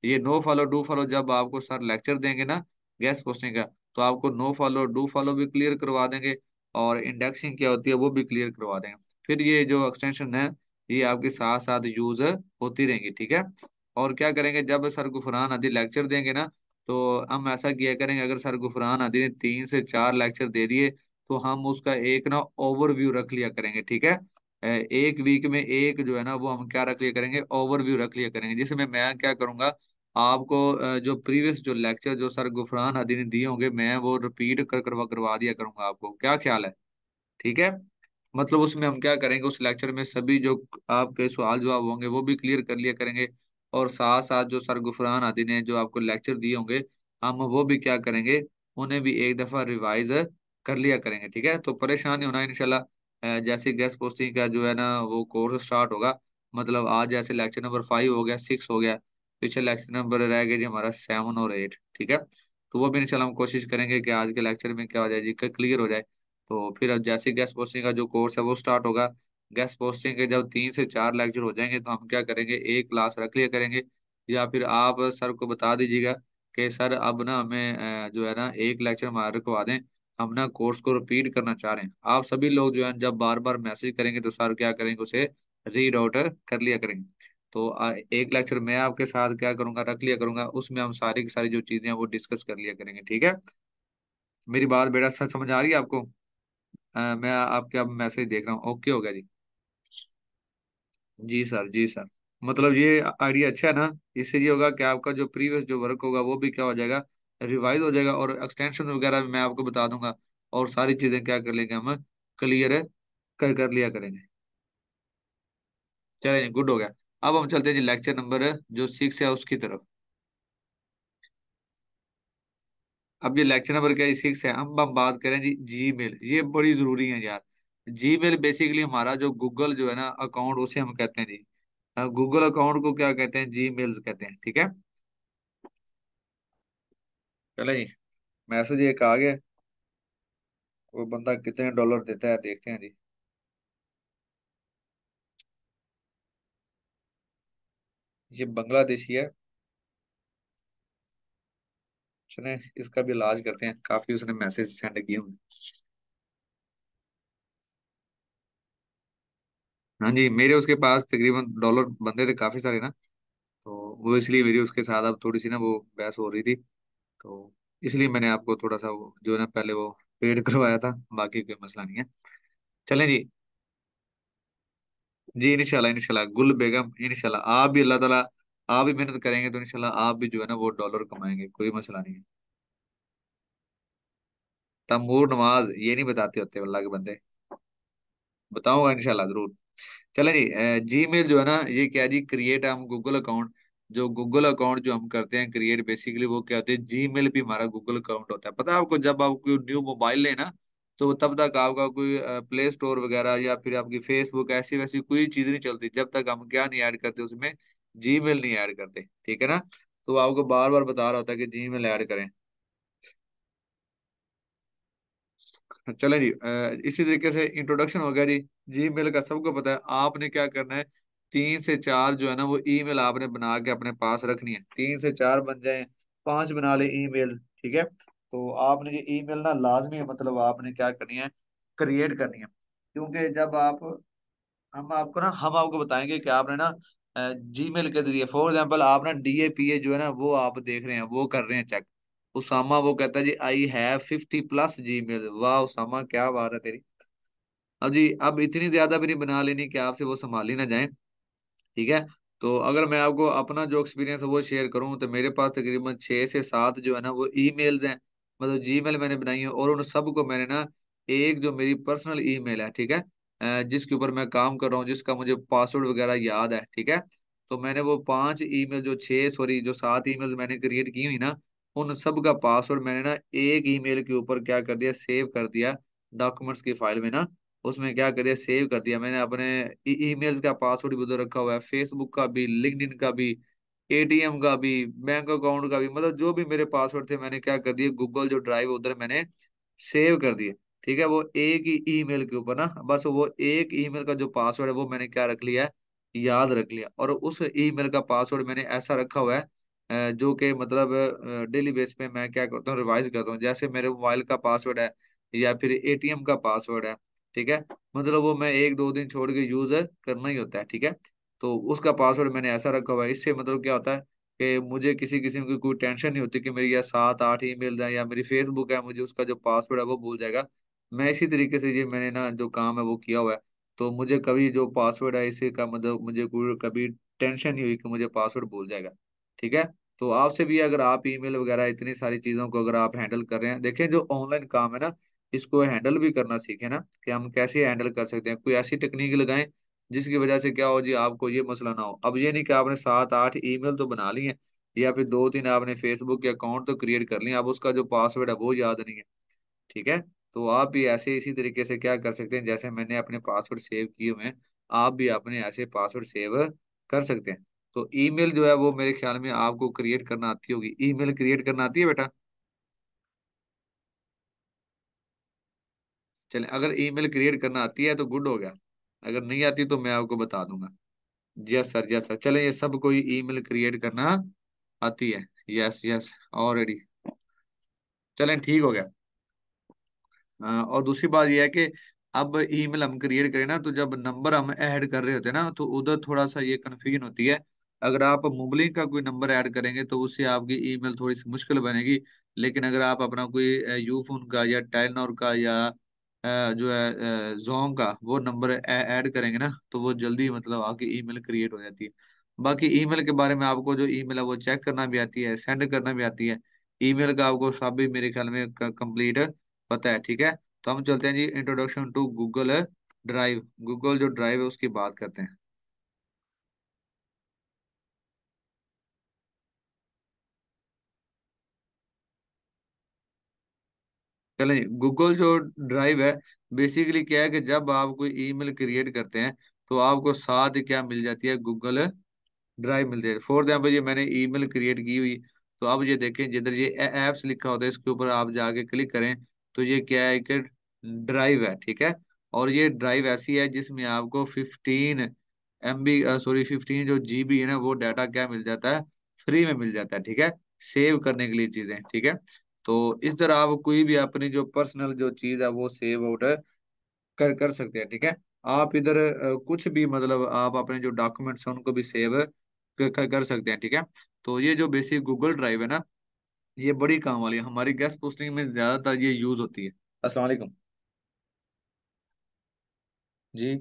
ये नो फॉलो डू फॉलो, जब आपको सर लेक्चर देंगे ना गेस्ट पोस्टिंग का, तो आपको नो फॉलो डू फॉलो भी क्लियर करवा देंगे, और इंडेक्सिंग क्या होती है वो भी क्लियर करवा देंगे। फिर ये जो एक्सटेंशन है, ये आपके साथ साथ यूज होती रहेंगी, ठीक है। और क्या करेंगे, जब सर गुफरान हादी लेक्चर देंगे ना, तो हम ऐसा किया करेंगे, अगर सर गुफरान हादी ने 3 से 4 लेक्चर दे दिए, तो हम उसका एक ना ओवरव्यू रख लिया करेंगे, ठीक है। एक वीक में एक जो है ना वो हम क्या रख लिया करेंगे, ओवरव्यू रख लिया करेंगे, जिसमें मैं क्या करूंगा, आपको जो प्रीवियस जो लेक्चर जो सर गुफरान हदी ने दिए होंगे, मैं वो रिपीट करवा दिया करूंगा आपको। क्या ख्याल है, ठीक है। मतलब उसमें हम क्या करेंगे, उस लेक्चर में सभी जो आपके सवाल जवाब होंगे वो भी क्लियर कर लिया करेंगे, और साथ साथ जो सर गुफरान हादी ने जो आपको लेक्चर दिए होंगे, हम वो भी क्या करेंगे, उन्हें भी एक दफा रिवाइज कर लिया करेंगे, ठीक है। तो परेशान नहीं होना इंशाल्लाह। जैसे गेस्ट पोस्टिंग का जो है ना वो कोर्स स्टार्ट होगा, मतलब आज जैसे लेक्चर नंबर 5 हो गया, 6 हो गया, पीछे लेक्चर नंबर रह गए जी हमारा 7 और 8, ठीक है। तो वो भी इंशाल्लाह हम कोशिश करेंगे कि आज के लेक्चर में क्या हो जाए जी, क्लियर हो जाए। तो फिर अब जैसे गेस्ट पोस्टिंग का जो कोर्स है वो स्टार्ट होगा, गेस्ट पोस्टिंग के जब 3 से 4 लेक्चर हो जाएंगे, तो हम क्या करेंगे, एक क्लास रख लिया करेंगे। या फिर आप सर को बता दीजिएगा कि सर अब ना हमें जो है ना एक लेक्चर हमारा रखवा दें, हम ना कोर्स को रिपीट करना चाह रहे हैं। आप सभी लोग जो है जब बार बार मैसेज करेंगे, तो सर क्या करेंगे, उसे रीड आउट कर लिया करेंगे। तो एक लेक्चर मैं आपके साथ क्या करूंगा, रख लिया करूंगा, उसमें हम सारी की सारी जो चीजें हैं वो डिस्कस कर लिया करेंगे, ठीक है। मेरी बात बेटा सर समझ आ रही है आपको। मैं आपके अब मैसेज देख रहा हूँ, ओके हो गया जी। जी सर, जी सर। मतलब ये आइडिया अच्छा है ना, इससे ये होगा कि आपका जो प्रीवियस जो वर्क होगा वो भी क्या हो जाएगा, रिवाइज हो जाएगा, और एक्सटेंशन वगैरह भी मैं आपको बता दूंगा, और सारी चीजें क्या कर लेंगे हम, क्लियर कर लिया करेंगे। चलिए गुड हो गया। अब हम चलते हैं जी लेक्चर नंबर जो 6 है उसकी तरफ। अब ये लेक्चर नंबर क्या है, 6 है। हम बात करें जी जीमेल, ये बड़ी जरूरी है यार। जीमेल बेसिकली हमारा जो गूगल जो है ना अकाउंट, उसे हम कहते हैं जी, गूगल अकाउंट को क्या कहते हैं, जी मेल्स कहते हैं, ठीक है। चले जी, मैसेज एक आ गया। वो बंदा कितने डॉलर देता है देखते हैं जी। ये बांग्लादेशी है। चले इसका भी इलाज करते हैं, काफी उसने मैसेज सेंड किए हुए। हाँ जी, मेरे उसके पास तकरीबन डॉलर बंदे थे काफी सारे ना, तो वो इसलिए मेरी उसके साथ अब थोड़ी सी ना वो बहस हो रही थी। तो इसलिए मैंने आपको थोड़ा सा वो जो है ना पहले वो पेड करवाया था, बाकी कोई मसला नहीं है। चलें जी। जी इंशाल्लाह, इंशाल्लाह गुल बेगम, इंशाल्लाह आप भी अल्लाह ताला, आप भी मेहनत करेंगे तो इंशाल्लाह आप भी जो है ना वो डॉलर कमाएंगे, कोई मसला नहीं है। तैमूर नवाज ये नहीं बताते होते अल्लाह के बंदे, बताऊंगा इंशाल्लाह जरूर। चलें जी, जी मेल जो है ना ये क्या है जी, क्रिएट हम गूगल अकाउंट। जो गूगल अकाउंट जो हम करते हैं क्रिएट, बेसिकली वो क्या होते हैं, जीमेल भी हमारा गूगल अकाउंट होता है। पता है आपको, जब आप कोई न्यू मोबाइल लेना, तो तब तक आपका कोई प्ले स्टोर वगैरह या फिर आपकी फेसबुक ऐसी वैसी कोई चीज नहीं चलती जब तक हम क्या नहीं ऐड करते उसमें, जीमेल नहीं ऐड करते, ठीक है ना। तो वो आपको बार बार बता रहा होता है कि जीमेल ऐड करें। चलें जी, इसी तरीके से इंट्रोडक्शन हो गया जी। जीमेल का सबको पता है, आपने क्या करना है, 3 से 4 जो है ना वो ईमेल आपने बना के अपने पास रखनी है। 3 से 4 बन जाए, 5 बना ले ईमेल, ठीक है। तो आपने ये ईमेल ना लाजमी है, मतलब आपने क्या करनी है, क्रिएट करनी है। क्योंकि जब आप, हम आपको बताएंगे कि आपने ना जीमेल के जरिए, फॉर एग्जांपल आप ना डीएपीए जो है ना वो आप देख रहे हैं, वो कर रहे हैं चेक। उसामा वो कहता है जी आई हैव 50+ जीमेल। वाह उसामा, क्या बात है तेरी। अब जी, अब इतनी ज्यादा भी नहीं बना लेनी कि आपसे वो संभाली ना जाए, ठीक है। तो अगर मैं आपको अपना जो एक्सपीरियंस है वो शेयर करूं, तो मेरे पास तकरीबन 6 से 7 जो है ना वो ईमेल्स हैं, मतलब जीमेल मैंने बनाई है। और उन सबको मैंने ना, एक जो मेरी पर्सनल ईमेल है, ठीक है, जिसके ऊपर मैं काम कर रहा हूँ, जिसका मुझे पासवर्ड वगैरह याद है, ठीक है। तो मैंने वो 5 ईमेल, जो 6 सॉरी जो 7 ईमेल मैंने क्रिएट की हुई ना, उन सब का पासवर्ड मैंने ना एक ईमेल के ऊपर क्या कर दिया, सेव कर दिया, डॉक्यूमेंट्स की फाइल में ना। उसमें क्या कर दिया, सेव कर दिया मैंने अपने ईमेल्स का पासवर्ड भी उधर रखा हुआ है, फेसबुक का भी, लिंक्डइन का भी, एटीएम का भी, बैंक अकाउंट का भी, मतलब जो भी मेरे पासवर्ड थे मैंने क्या कर दिए, गूगल जो ड्राइव उधर मैंने सेव कर दिए, ठीक है। वो एक ही ईमेल के ऊपर ना, बस वो एक ईमेल का जो पासवर्ड है वो मैंने क्या रख लिया है, याद रख लिया। और उस ईमेल का पासवर्ड मैंने ऐसा रखा हुआ है, जो कि मतलब डेली बेस पे मैं क्या करता हूँ, रिवाइज करता हूँ। जैसे मेरे मोबाइल का पासवर्ड है या फिर एटीएम का पासवर्ड है, ठीक है, मतलब वो मैं 1-2 दिन छोड़ के यूज करना ही होता है, ठीक है। तो उसका पासवर्ड मैंने ऐसा रखा हुआ है। इससे मतलब क्या होता है कि मुझे किसी किस्म की कोई टेंशन नहीं होती कि मेरी या 7-8 ईमेल है या मेरी फेसबुक है, मुझे उसका जो पासवर्ड है वो भूल जाएगा। मैं इसी तरीके से ये मैंने ना जो काम है वो किया हुआ है। तो मुझे कभी जो पासवर्ड है इसी का मतलब मुझे कोई कभी टेंशन नहीं हुई कि मुझे पासवर्ड भूल जाएगा, ठीक है। तो आपसे भी, अगर आप ईमेल वगैरह इतनी सारी चीजों को अगर आप हैंडल कर रहे हैं, देखें जो ऑनलाइन काम है ना, इसको हैंडल भी करना सीखें ना, कि हम कैसे हैंडल कर सकते हैं। कोई ऐसी टेक्निक लगाएं जिसकी वजह से क्या हो जी, आपको ये मसला ना हो। अब ये नहीं कि आपने 7-8 ईमेल तो बना ली हैं, या फिर 2-3 आपने फेसबुक के अकाउंट तो क्रिएट कर लिए, अब उसका जो पासवर्ड है वो याद नहीं है, ठीक है। तो आप भी ऐसे इसी तरीके से क्या कर सकते हैं, जैसे मैंने अपने पासवर्ड सेव किए हुए हैं, आप भी अपने ऐसे पासवर्ड सेव कर सकते हैं। तो ईमेल जो है वो मेरे ख्याल में आपको क्रिएट करना आती होगी, ईमेल क्रिएट करना आती है बेटा। चले, अगर ईमेल क्रिएट करना आती है तो गुड हो गया, अगर नहीं आती तो मैं आपको बता दूंगा। यस सर, यस सर, चले, ये सब कोई ईमेल क्रिएट करना आती है। Yes yes, already. चलें, ठीक हो गया। और दूसरी बात यह है कि अब ईमेल हम क्रिएट करें ना, तो जब नंबर हम ऐड कर रहे होते हैं ना, तो उधर थोड़ा सा ये कन्फ्यूजन होती है। अगर आप मोबलिंग का कोई नंबर ऐड करेंगे तो उससे आपकी ईमेल थोड़ी सी मुश्किल बनेगी। लेकिन अगर आप अपना कोई यूफोन का या टेलीनॉर का या जो है जोंग का वो नंबर ऐड करेंगे ना, तो वो जल्दी मतलब आपकी ईमेल क्रिएट हो जाती है। बाकी ईमेल के बारे में आपको जो ईमेल है वो चेक करना भी आती है, सेंड करना भी आती है। ईमेल का आपको सब भी मेरे ख्याल में कंप्लीट पता है, ठीक है। तो हम चलते हैं जी, introduction to Google drive, Google जो ड्राइव है उसकी बात करते हैं। चलें, गूगल जो ड्राइव है, बेसिकली क्या है कि जब आप कोई ईमेल क्रिएट करते हैं तो आपको साथ ही क्या मिल जाती है, गूगल ड्राइव मिल जाए। फॉर एग्जाम्पल ये मैंने ईमेल क्रिएट की हुई, तो अब ये देखें जिधर ये एप्स लिखा होता है इसके ऊपर आप जाके क्लिक करें, तो ये क्या है, एक ड्राइव है, ठीक है। और ये ड्राइव ऐसी है जिसमें आपको 15 MB, सॉरी 15 जो जीबी है ना वो डाटा क्या मिल जाता है, फ्री में मिल जाता है, ठीक है, सेव करने के लिए चीजें, ठीक है। तो इस तरह आप कोई भी अपनी जो पर्सनल जो चीज है वो सेव आउट कर सकते हैं, ठीक है। आप इधर कुछ भी मतलब आप अपने जो डॉक्यूमेंट्स हैं उनको भी सेव कर सकते हैं, ठीक है। तो ये जो बेसिक गूगल ड्राइव है ना, ये बड़ी काम वाली है, हमारी गेस्ट पोस्टिंग में ज्यादातर ये यूज होती है। अस्सलाम वालेकुम जी।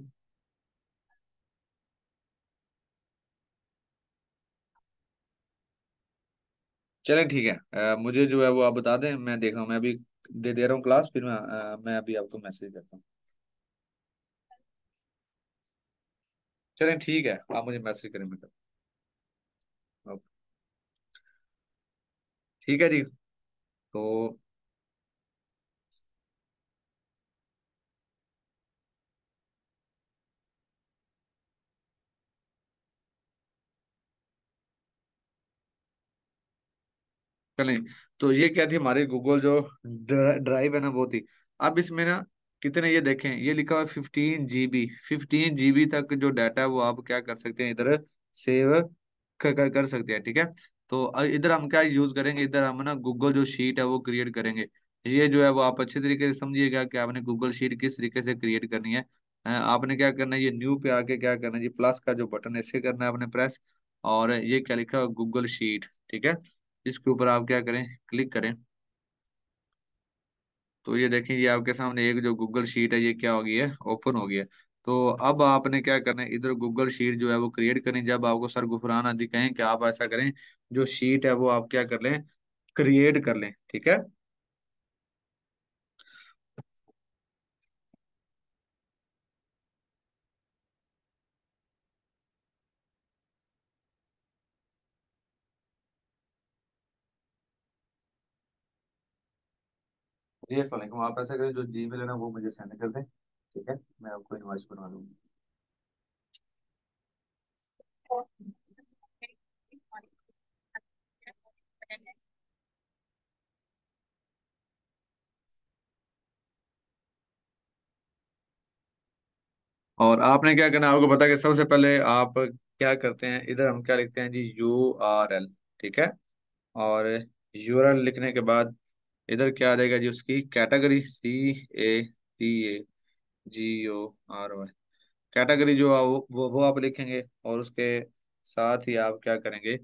चलें ठीक है, मुझे जो है वो आप बता दें, मैं देख रहा हूँ, मैं अभी दे रहा हूँ क्लास, फिर मैं अभी आपको मैसेज करता हूँ। चलें ठीक है, आप मुझे मैसेज करें बेटा। ओके। ठीक है जी। तो चलें, तो ये क्या थी हमारी गूगल जो ड्राइव है ना वो थी। अब इसमें ना कितने, ये देखें ये लिखा हुआ है 15 GB। 15 GB तक जो डाटा है वो आप क्या कर सकते हैं इधर सेव कर सकते हैं, ठीक है। तो इधर हम क्या यूज करेंगे, इधर हम ना गूगल जो शीट है वो क्रिएट करेंगे। ये जो है वो आप अच्छे तरीके से समझिएगा कि आपने गूगल शीट किस तरीके से क्रिएट करनी है। आपने क्या करना है, ये न्यू पे आके क्या करना है जी, प्लस का जो बटन है इसे करना है आपने प्रेस। और ये क्या लिखा है, गूगल शीट, ठीक है। इसके ऊपर आप क्या करें, क्लिक करें। तो ये देखें, ये आपके सामने एक जो गूगल शीट है ये क्या हो गई है, ओपन हो गई है। तो अब आपने क्या करना है, इधर गूगल शीट जो है वो क्रिएट करनी। जब आपको सर गुफरान आदि कहें कि आप ऐसा करें, जो शीट है वो आप क्या कर लें, क्रिएट कर लें, ठीक है। जी अस्सलाम, आप ऐसा करें, जो जीमेल है ना वो मुझे सेंड कर दें, ठीक है। मैं आपको इनवॉइस बनवा दूंगा। और आपने क्या करना है, आपको पता है कि सबसे पहले आप क्या करते हैं, इधर हम क्या लिखते हैं जी, URL, ठीक है। और यूआरएल लिखने के बाद इधर क्या आ जाएगा जी, उसकी कैटेगरी, CATGORY, कैटेगरी जो है वो आप लिखेंगे। और उसके साथ ही आप क्या करेंगे,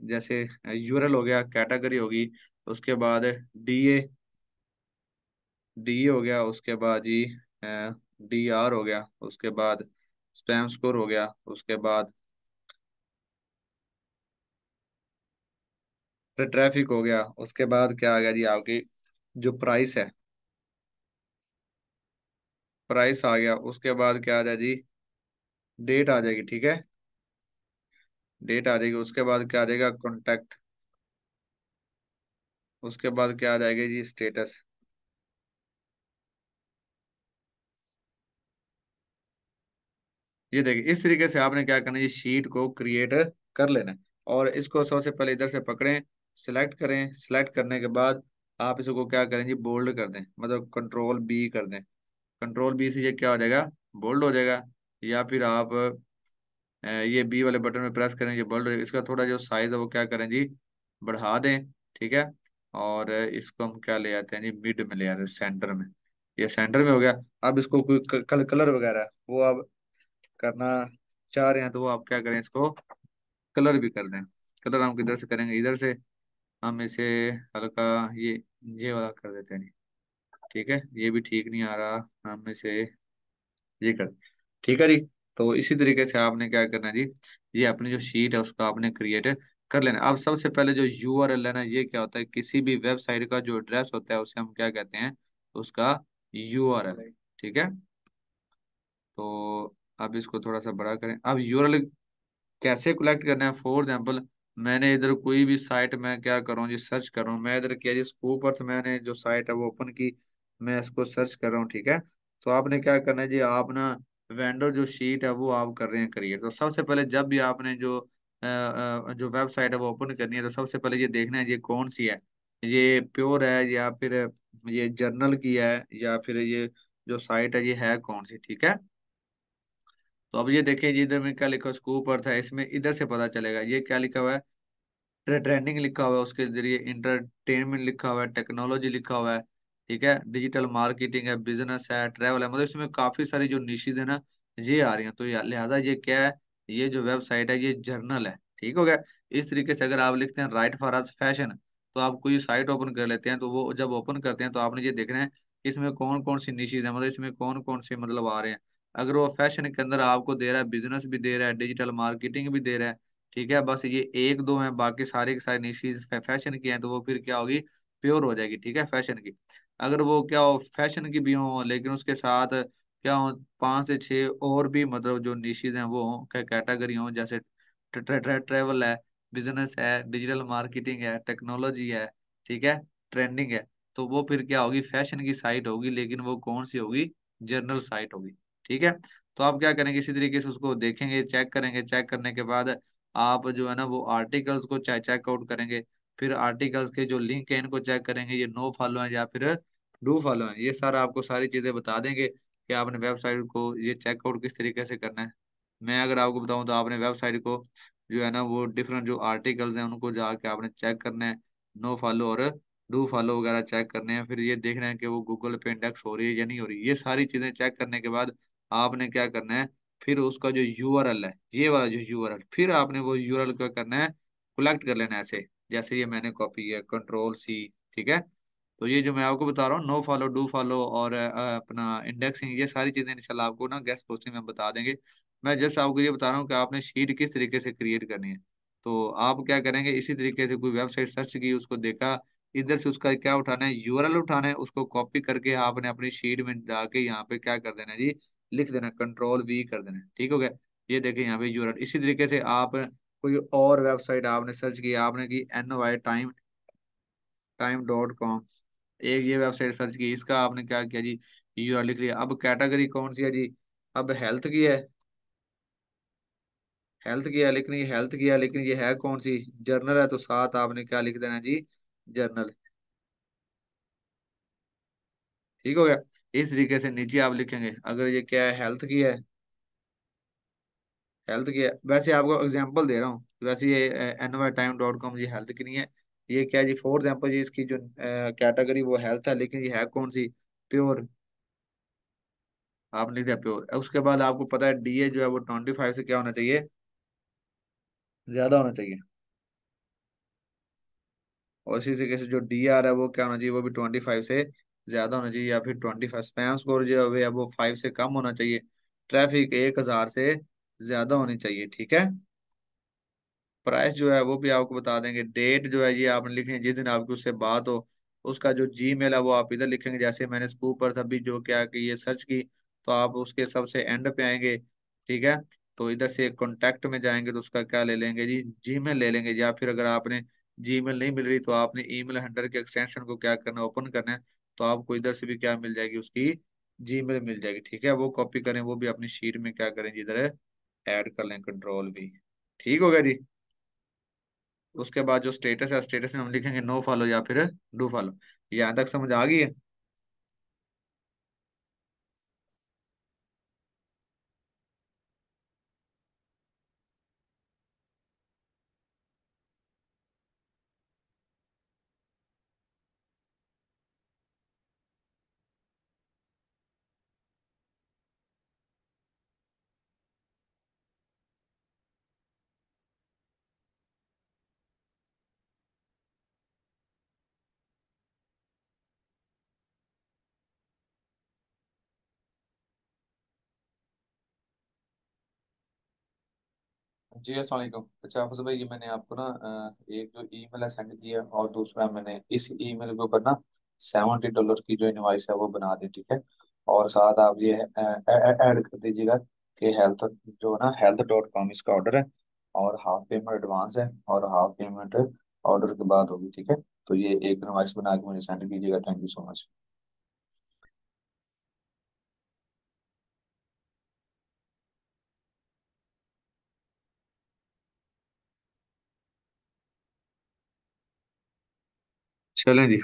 जैसे यूआरएल हो गया, कैटेगरी होगी, उसके बाद DA, DE हो गया, उसके बाद जी DR हो गया, उसके बाद स्पैम स्कोर हो गया, उसके बाद ट्रैफिक हो गया, उसके बाद क्या आ गया जी आपकी जो प्राइस है, प्राइस आ गया। उसके बाद क्या आ जाए जी, डेट आ जाएगी, ठीक है। डेट आ जाएगी, उसके बाद क्या आ जाएगा, कॉन्टैक्ट। उसके बाद क्या आ जाएगा जी, स्टेटस। ये देखिए, इस तरीके से आपने क्या करना है, ये शीट को क्रिएट कर लेना है। और इसको सबसे पहले इधर से पकड़ें, सिलेक्ट करें। सिलेक्ट करने के बाद आप इसको क्या करें जी, बोल्ड कर दें, मतलब कंट्रोल B कर दें। कंट्रोल B से ये क्या हो जाएगा, बोल्ड हो जाएगा। या फिर आप ये B वाले बटन में प्रेस करें, ये बोल्ड हो जाएगा। इसका थोड़ा जो साइज है वो क्या करें जी, बढ़ा दें, ठीक है। और इसको हम क्या ले आते हैं जी, मिड में ले आते हैं, सेंटर में। ये सेंटर में हो गया। अब इसको कोई कलर वगैरह वो आप करना चाह रहे हैं तो वो आप क्या करें, इसको कलर भी कर दें। कलर हम किधर से करेंगे, इधर से। हम इसे हल्का ये वाला कर देते हैं, ठीक है। ये भी ठीक नहीं आ रहा, हम इसे ये कर, ठीक है जी। तो इसी तरीके से आपने क्या करना है जी, ये अपनी जो शीट है उसको आपने क्रिएट कर लेना। अब सबसे पहले जो URL है ना, ये क्या होता है, किसी भी वेबसाइट का जो एड्रेस होता है उसे हम क्या कहते हैं, उसका URL, ठीक है। तो अब इसको थोड़ा सा बड़ा करें। अब URL कैसे कलेक्ट करना है, फॉर एग्जाम्पल मैंने इधर कोई भी साइट में क्या करूँ जी, सर्च करूँ। मैं इधर किया जी, स्कूप अर्थ मैंने जो साइट है वो ओपन की, मैं इसको सर्च कर रहा हूँ, ठीक है। तो आपने क्या करना है जी, आप ना वेंडर जो शीट है वो आप कर रहे हैं क्रिएट। तो सबसे पहले जब भी आपने जो वेबसाइट है वो ओपन करनी है, तो सबसे पहले ये देखना है ये कौन सी है, ये प्योर है या फिर ये जर्नल की है, या फिर ये जो साइट है ये है कौन सी, ठीक है। तो अब ये देखिए जी, इधर में क्या लिखा है, स्कूप अर्थ है, इसमें इधर से पता चलेगा ये क्या लिखा हुआ है, ट्रेंडिंग लिखा हुआ है, उसके जरिए इंटरटेनमेंट लिखा हुआ है, टेक्नोलॉजी लिखा हुआ है, ठीक है। डिजिटल मार्केटिंग है, बिजनेस है, ट्रैवल है, मतलब इसमें काफी सारी जो निशीज है ना ये आ रही हैं। तो लिहाजा ये क्या है, ये जो वेबसाइट है ये जर्नल है, ठीक हो गया। इस तरीके से अगर आप लिखते हैं राइट फॉर अस फैशन, तो आप कोई साइट ओपन कर लेते हैं, तो वो जब ओपन करते हैं तो आपने ये देखना है कि इसमें कौन कौन सी निशीज है, मतलब इसमें कौन कौन से मतलब आ रहे हैं। अगर वो फैशन के अंदर आपको दे रहा है, बिजनेस भी दे रहा है, डिजिटल मार्केटिंग भी दे रहा है, ठीक है, बस ये एक दो हैं, बाकी सारे के सारे निशीज फैशन की हैं, तो वो फिर क्या होगी, प्योर हो जाएगी, ठीक है, फैशन की। अगर वो क्या हो, फैशन की भी हो लेकिन उसके साथ क्या हो, 5 से 6 और भी मतलब जो निशीज हैं वो हो, कैटेगरी हो, जैसे ट्रैवल है, बिजनेस है, डिजिटल मार्केटिंग है, टेक्नोलॉजी है, ठीक है, ट्रेंडिंग है, तो वो फिर क्या होगी, फैशन की साइट होगी, लेकिन वो कौन सी होगी, जर्नल साइट होगी। ठीक है। तो आप क्या करेंगे, इसी तरीके से उसको देखेंगे, चेक करेंगे, चेक करने के बाद आप जो है ना वो आर्टिकल्स को चेकआउट करेंगे। फिर आर्टिकल्स के जो लिंक है इनको चेक करेंगे, ये नो फॉलो है या फिर डू फॉलो है, ये सारा आपको सारी चीजें बता देंगे कि आपने वेबसाइट को ये चेकआउट किस तरीके से करना है। मैं अगर आपको बताऊं तो आपने वेबसाइट को जो है ना वो डिफरेंट जो आर्टिकल्स हैं उनको जाके आपने चेक करना है, नो फॉलो और डू फॉलो वगैरह चेक करने हैं। फिर ये देखना है कि वो गूगल पे इंडेक्स हो रही है या नहीं हो रही, ये सारी चीजें चेक करने के बाद आपने क्या करना है, फिर उसका जो यूआरएल है, ये वाला जो यूआरएल, फिर आपने वो यूआरएल क्या करना है, कलेक्ट कर लेना है ऐसे, जैसे ये मैंने कॉपी किया, कंट्रोल C। ठीक है। तो ये जो मैं आपको बता रहा हूँ, नो फॉलो, डू फॉलो और अपना इंडेक्सिंग, ये सारी चीजें इंशाल्लाह आपको ना गेस्ट पोस्टिंग में बता देंगे। मैं जस्ट आपको ये बता रहा हूँ कि आपने शीट किस तरीके से क्रिएट करनी है। तो आप क्या करेंगे, इसी तरीके से कोई वेबसाइट सर्च की, उसको देखा, इधर से उसका क्या उठाना है, यूआरएल उठाना है, उसको कॉपी करके आपने अपनी शीट में जाके यहाँ पे क्या कर देना है जी, लिख देना, कंट्रोल V कर देना है। ठीक हो गया। ये देखिए यहाँ पे यूआरएल, इसी तरीके से आप कोई और वेबसाइट आपने सर्च की, आपने की NY time.com, एक ये वेबसाइट सर्च की, इसका आपने क्या किया जी, यूआरएल लिख लिया। अब कैटेगरी कौन सी है जी, अब हेल्थ की है, हेल्थ किया, लेकिन ये हेल्थ किया, लेकिन ये है कौन सी, जर्नल है, तो साथ आपने क्या लिख देना जी, जर्नल। ठीक हो गया। इस तरीके से नीचे आप लिखेंगे, अगर ये क्या है, हेल्थ की है, हेल्थ की है, वैसे आपको एग्जांपल दे रहा हूँ, वैसे ये NYtime.com ये हेल्थ की नहीं है। ये क्या है जी, फॉर एग्जाम्पल ये इसकी जो कैटेगरी वो हेल्थ है, लेकिन ये है कौन सी, प्योर। आप लिख दिया प्योर, उसके बाद आपको पता है DA जो है वो 25 से क्या होना चाहिए, ज्यादा होना चाहिए। और इसी तरीके से जो DR है वो क्या होना चाहिए, वो भी 25 से ज्यादा होना चाहिए, या फिर 25 स्पैम स्कोर जो है वो 5 से कम होना चाहिए। ट्रैफिक 1000 से ज्यादा होनी चाहिए। ठीक है। प्राइस जो है वो भी आपको बता देंगे। डेट जो है ये आपने लिखनी है जिस दिन आपकी उससे बात हो। उसका जो Gmail है वो आप इधर लिखेंगे, जैसे मैंने इसके ऊपर तभी जो क्या कि ये सर्च की, तो आप उसके सबसे एंड पे आएंगे। ठीक है। तो इधर से कॉन्टैक्ट में जाएंगे तो उसका क्या ले लेंगे जी, Gmail ले लेंगे, या फिर अगर आपने Gmail नहीं मिल रही तो आपने ईमेल हंटर के एक्सटेंशन को क्या करना है, ओपन करना है। तो आपको इधर से भी क्या मिल जाएगी, उसकी Gmail मिल जाएगी। ठीक है। वो कॉपी करें, वो भी अपनी शीट में क्या करें जी, इधर ऐड कर लें, कंट्रोल V। ठीक हो गया जी। उसके बाद जो स्टेटस है, स्टेटस में हम लिखेंगे नो फॉलो या फिर डू फॉलो। यहाँ तक समझ आ गई है। जी अस्सलाम वालेकुम। अच्छा हाफिज भाई, ये मैंने आपको ना एक जो ईमेल है सेंड किया, और दूसरा मैंने इस ईमेल के ऊपर ना $70 की जो इनवाइस है वो बना दी। ठीक है। और साथ आप ये ऐड कर दीजिएगा कि हेल्थ जो है ना health.com इसका ऑर्डर है, और हाफ पेमेंट एडवांस है और हाफ पेमेंट ऑर्डर के बाद होगी। ठीक है। तो ये एक इनवाइस बना के मुझे सेंड कीजिएगा। Thank you so much. चलें जी।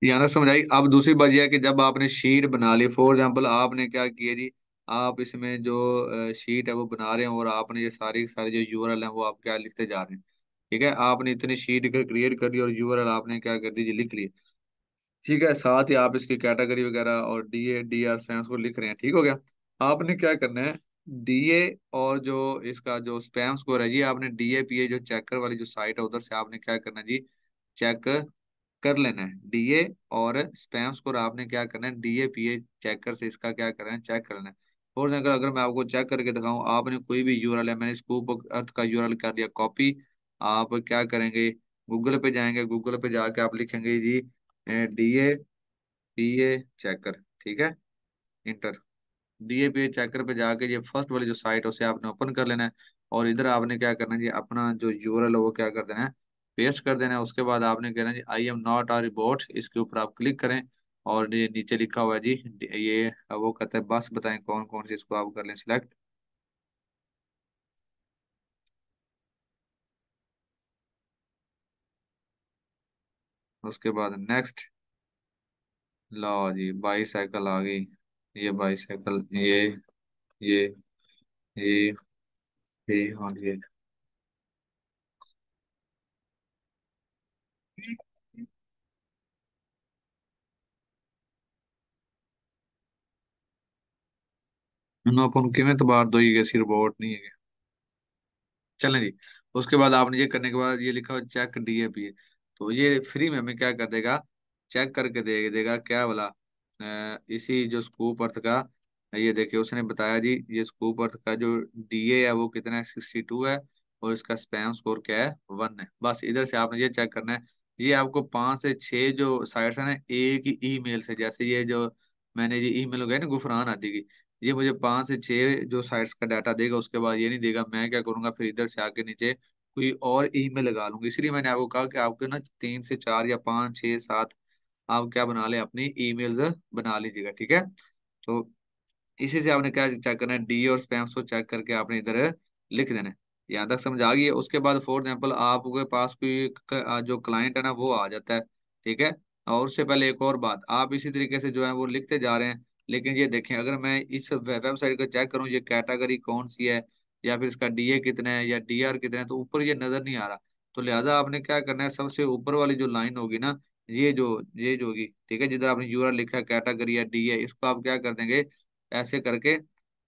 यहाँ तक समझ आई। अब दूसरी बात यह है कि जब आपने शीट बना ली, फॉर एग्जाम्पल आपने क्या किया जी, आप इसमें जो शीट है वो बना रहे हैं, और आपने ये सारी सारी जो यूआरएल है वो आप क्या लिखते जा रहे हैं। ठीक है। आपने इतनी शीट क्रिएट कर ली और यूआरएल आपने क्या कर दी जी, लिख ली। ठीक है। साथ ही आप इसकी कैटेगरी वगैरह और DA DR स्पैम्स को लिख रहे हैं। ठीक हो गया। आपने क्या करना है, DA और जो इसका जो स्पैम स्कोर है, ये आपने DAPA जो चेकर वाली जो साइट है उधर से आपने क्या करना है जी, चेक कर लेना है। DA और स्पैम स्कोर आपने क्या करना है, DAPA चेकर से इसका क्या करना है, चेक करना है। और अगर अगर मैं आपको चेक करके दिखाऊं, आपने कोई भी यूआरएल है, मैंने स्कूप अर्थ का यूआरएल कर दिया कॉपी, आप क्या करेंगे, गूगल पे जाएंगे, गूगल पे जाके आप लिखेंगे जी डीए पीए चेकर, ठीक है, इंटर। डीएपी चेकर पे जाके ये फर्स्ट वाली जो साइट है उसे आपने ओपन कर लेना है। और इधर आपने क्या करना है जी, अपना जो यूआरएल है वो क्या कर देना है, पेस्ट कर देना है। उसके बाद आपने कहना है जी I am not a robot, इसके ऊपर आप क्लिक करें। और ये नीचे लिखा हुआ है जी, ये वो कहता है बस बताएं कौन कौन सी, इसको आप कर लें सिलेक्ट। उसके बाद नेक्स्ट। लो जी बाईसाइकिल आ गई। ये बाईसाइकिल, ये ये ये और ये। अपन किमें तो बाहर दो ही कैसी रोबोट नहीं है। चलें जी। उसके बाद आपने ये करने के बाद ये लिखा हुआ चेक डीएपी, तो ये फ्री में हमें क्या कर देगा, चेक करके दे देगा क्या बोला, इसी जो स्कूप अर्थ का, ये देखिए उसने बताया जी, ये स्कूप अर्थ का जो डीए है वो कितना है, 62 है। और इसका स्पैम स्कोर क्या है, 1 है। बस इधर से आपने ये चेक करना है। ये आपको 5 से 6 जो साइट्स है ना, एक ही ईमेल से, जैसे ये जो मैंने ये ईमेल हो गया ना गुफरान आदि की, ये मुझे 5 से 6 जो साइट्स का डाटा देगा। उसके बाद ये नहीं देगा, मैं क्या करूंगा फिर इधर से आके नीचे कोई और ईमेल लगा लूंगी। इसलिए मैंने आपको कहा कि आपको ना 3 से 4 या 5 6 7 आप क्या बना ले, अपनी ईमेल्स बना लीजिएगा, ठीक है। तो इसी से आपने क्या चेक करना है, डी और स्पैम्स को चेक करके आपने इधर लिख देना है। यहाँ तक समझ आ गई है। उसके बाद फॉर एग्जाम्पल आपके पास कोई जो क्लाइंट है ना वो आ जाता है, ठीक है। और उससे पहले एक और बात, आप इसी तरीके से जो है वो लिखते जा रहे हैं। लेकिन ये देखें, अगर मैं इस वेबसाइट को चेक करूँ ये कैटेगरी कौन सी है, या फिर इसका डीए कितना है या डीआर कितना है, तो ऊपर ये नजर नहीं आ रहा। तो लिहाजा आपने क्या करना है, सबसे ऊपर वाली जो लाइन होगी ना, ये जो होगी, ठीक है, जिधर आपने यूआर लिखा है कैटेगरी या डीए, इसको आप क्या कर देंगे, ऐसे करके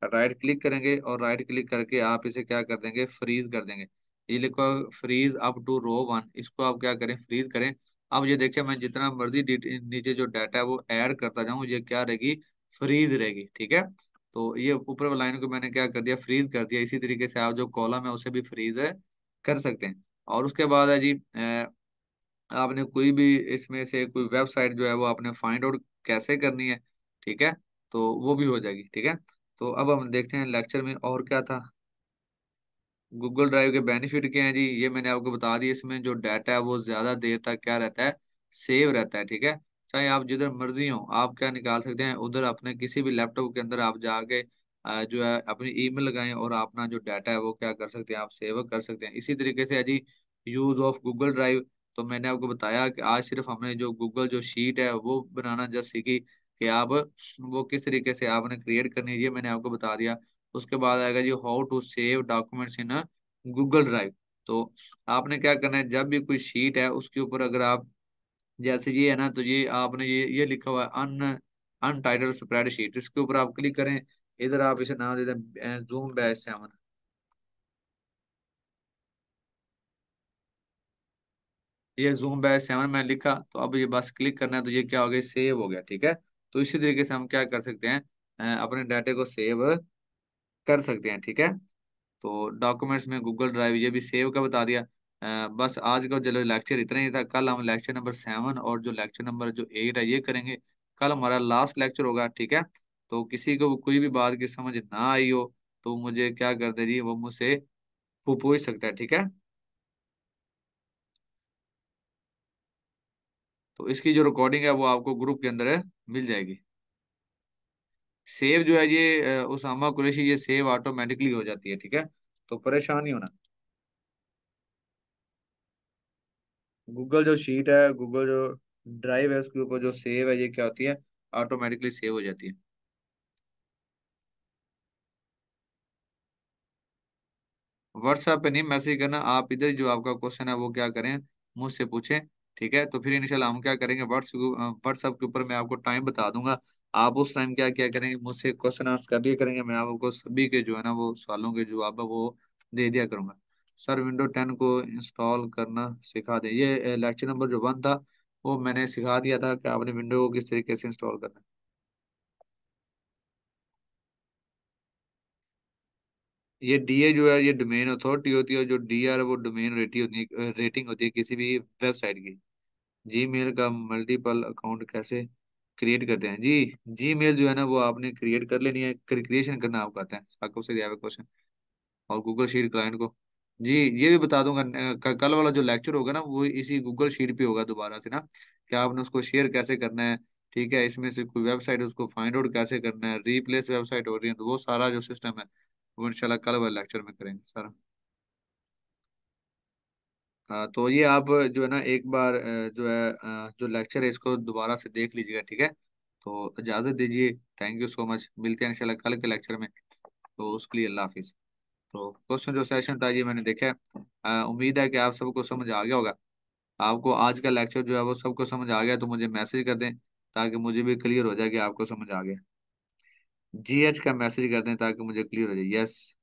राइट क्लिक करेंगे। और राइट क्लिक करके आप इसे क्या कर देंगे, फ्रीज कर देंगे। ये लिखो फ्रीज अप टू रो 1, इसको आप क्या करें, फ्रीज करें। अब ये देखिए, मैं जितना मर्जी नीचे जो डाटा है वो ऐड करता जाऊं, ये क्या रहेगी, फ्रीज रहेगी, ठीक है। तो ये ऊपर वाली लाइन को मैंने क्या कर दिया, फ्रीज कर दिया। इसी तरीके से आप जो कॉलम है उसे भी फ्रीज कर सकते हैं। और उसके बाद है जी, आपने कोई भी इसमें से कोई वेबसाइट जो है वो आपने फाइंड आउट कैसे करनी है, ठीक है, तो वो भी हो जाएगी, ठीक है। तो अब हम देखते हैं लेक्चर में और क्या था। गूगल ड्राइव के बेनिफिट क्या हैं जी, ये मैंने आपको बता दिया। इसमें जो डाटा है वो ज्यादा देर तक क्या रहता है, सेव रहता है, ठीक है। चाहे आप जिधर मर्जी हो आप क्या निकाल सकते हैं, उधर अपने किसी भी लैपटॉप के अंदर आप जाके जो है अपनी ईमेल लगाएं और अपना जो डाटा है वो क्या कर सकते हैं, आप सेव कर सकते हैं। इसी तरीके से है जी यूज ऑफ गूगल ड्राइव। तो मैंने आपको बताया कि आज सिर्फ हमने जो गूगल जो शीट है वो बनाना जस्ट सीखी, कि आप वो किस तरीके से आपने क्रिएट करनी है, ये मैंने आपको बता दिया। उसके बाद आएगा जी how to save documents in Google drive. तो आपने क्या करना है, जब भी कोई शीट है उसके ऊपर अगर आप, जैसे ये है ना, तो ये आपने ये लिखा हुआ है अनटाइटल्ड स्प्रेडशीट, इसके ऊपर आप क्लिक करें। इधर आप इसे नाम दे दें जूम बैच 7। ये जूम बैच 7 में लिखा, तो अब ये बस क्लिक करना है, तो ये क्या हो गया, सेव हो गया, ठीक है। तो इसी तरीके से हम क्या कर सकते हैं, अपने डाटे को सेव कर सकते हैं, ठीक है। तो डॉक्यूमेंट्स में गूगल ड्राइव ये भी सेव का बता दिया। बस आज का चलो लेक्चर इतना ही था। कल हम लेक्चर नंबर 7 और जो लेक्चर नंबर जो 8 है ये करेंगे। कल हमारा लास्ट लेक्चर होगा, ठीक है। तो किसी को कोई भी बात की समझ ना आई हो तो मुझे क्या कर दीजिए, वो मुझसे पूछ सकता है, ठीक है। तो इसकी जो रिकॉर्डिंग है वो आपको ग्रुप के अंदर मिल जाएगी। सेव जो है ये उसामा कुरैशी, ये सेव ऑटोमेटिकली हो जाती है, ठीक है। तो परेशान नहीं होना। गूगल जो शीट है, गूगल जो ड्राइव है, उसके ऊपर जो सेव है ये क्या होती है, ऑटोमेटिकली सेव हो जाती है। व्हाट्सएप पे नहीं मैसेज करना, आप इधर जो आपका क्वेश्चन है वो क्या करें, मुझसे पूछें, ठीक है। तो फिर इंशाल्लाह हम क्या करेंगे, व्हाट्सएप के ऊपर मैं आपको टाइम बता दूंगा। आप उस टाइम क्या क्या करेंगे, मुझसे क्वेश्चन आंसर कर लिया करेंगे, मैं आपको सभी के जो है ना वो सवालों के जवाब है वो दे दिया करूंगा। सर विंडो 10 को इंस्टॉल करना सिखा दें, ये लेक्चर नंबर जो 1 था वो मैंने सिखा दिया था कि आपने विंडो को किस तरीके से इंस्टॉल करना है। ये डीए जो है ये डोमेन अथॉरिटी होती है, और जो डीआर है वो डोमेन रेटिंग होती है किसी भी वेबसाइट की। जीमेल का मल्टीपल अकाउंट कैसे क्रिएट करते हैं जी? जीमेल जो है ना वो आपने क्रिएट कर लेनी है, क्रिएशन करना आपको आता है, आपको से दिया क्वेश्चन। और गूगल शीट क्लाइंट को, जी ये भी बता दूंगा। कल वाला जो लेक्चर होगा ना वो इसी गूगल शीट पे होगा दोबारा से ना, कि आपने उसको शेयर कैसे करना है। ठीक है, इसमें से कोई वेबसाइट उसको फाइंड आउट कैसे करना है, रिप्लेस वेबसाइट हो रही है तो वो सारा जो सिस्टम है वो इंशाल्लाह कल वाले लेक्चर में करेंगे सारा। हाँ तो ये आप जो है ना एक बार जो है जो लेक्चर है इसको दोबारा से देख लीजिएगा, ठीक है। तो इजाज़त दीजिए, थैंक यू सो मच, मिलते हैं इंशाल्लाह कल के लेक्चर में। तो उसके लिए अल्लाह हाफिज़। तो क्वेश्चन जो सेशन था ये मैंने देखा है, उम्मीद है कि आप सबको समझ आ गया होगा। आपको आज का लेक्चर जो है वो सबको समझ आ गया तो मुझे मैसेज कर दें, ताकि मुझे भी क्लियर हो जाए कि आपको समझ आ गया। जीएच का मैसेज कर दें ताकि मुझे क्लियर हो जाए। यस,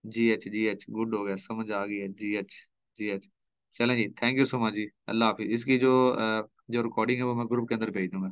जी एच गुड हो गया, समझ आ गई है जीएच। जीएच, चलें जी, थैंक यू सो मच जी, अल्लाह हाफिज़। इसकी जो जो रिकॉर्डिंग है वो मैं ग्रुप के अंदर भेज दूंगा।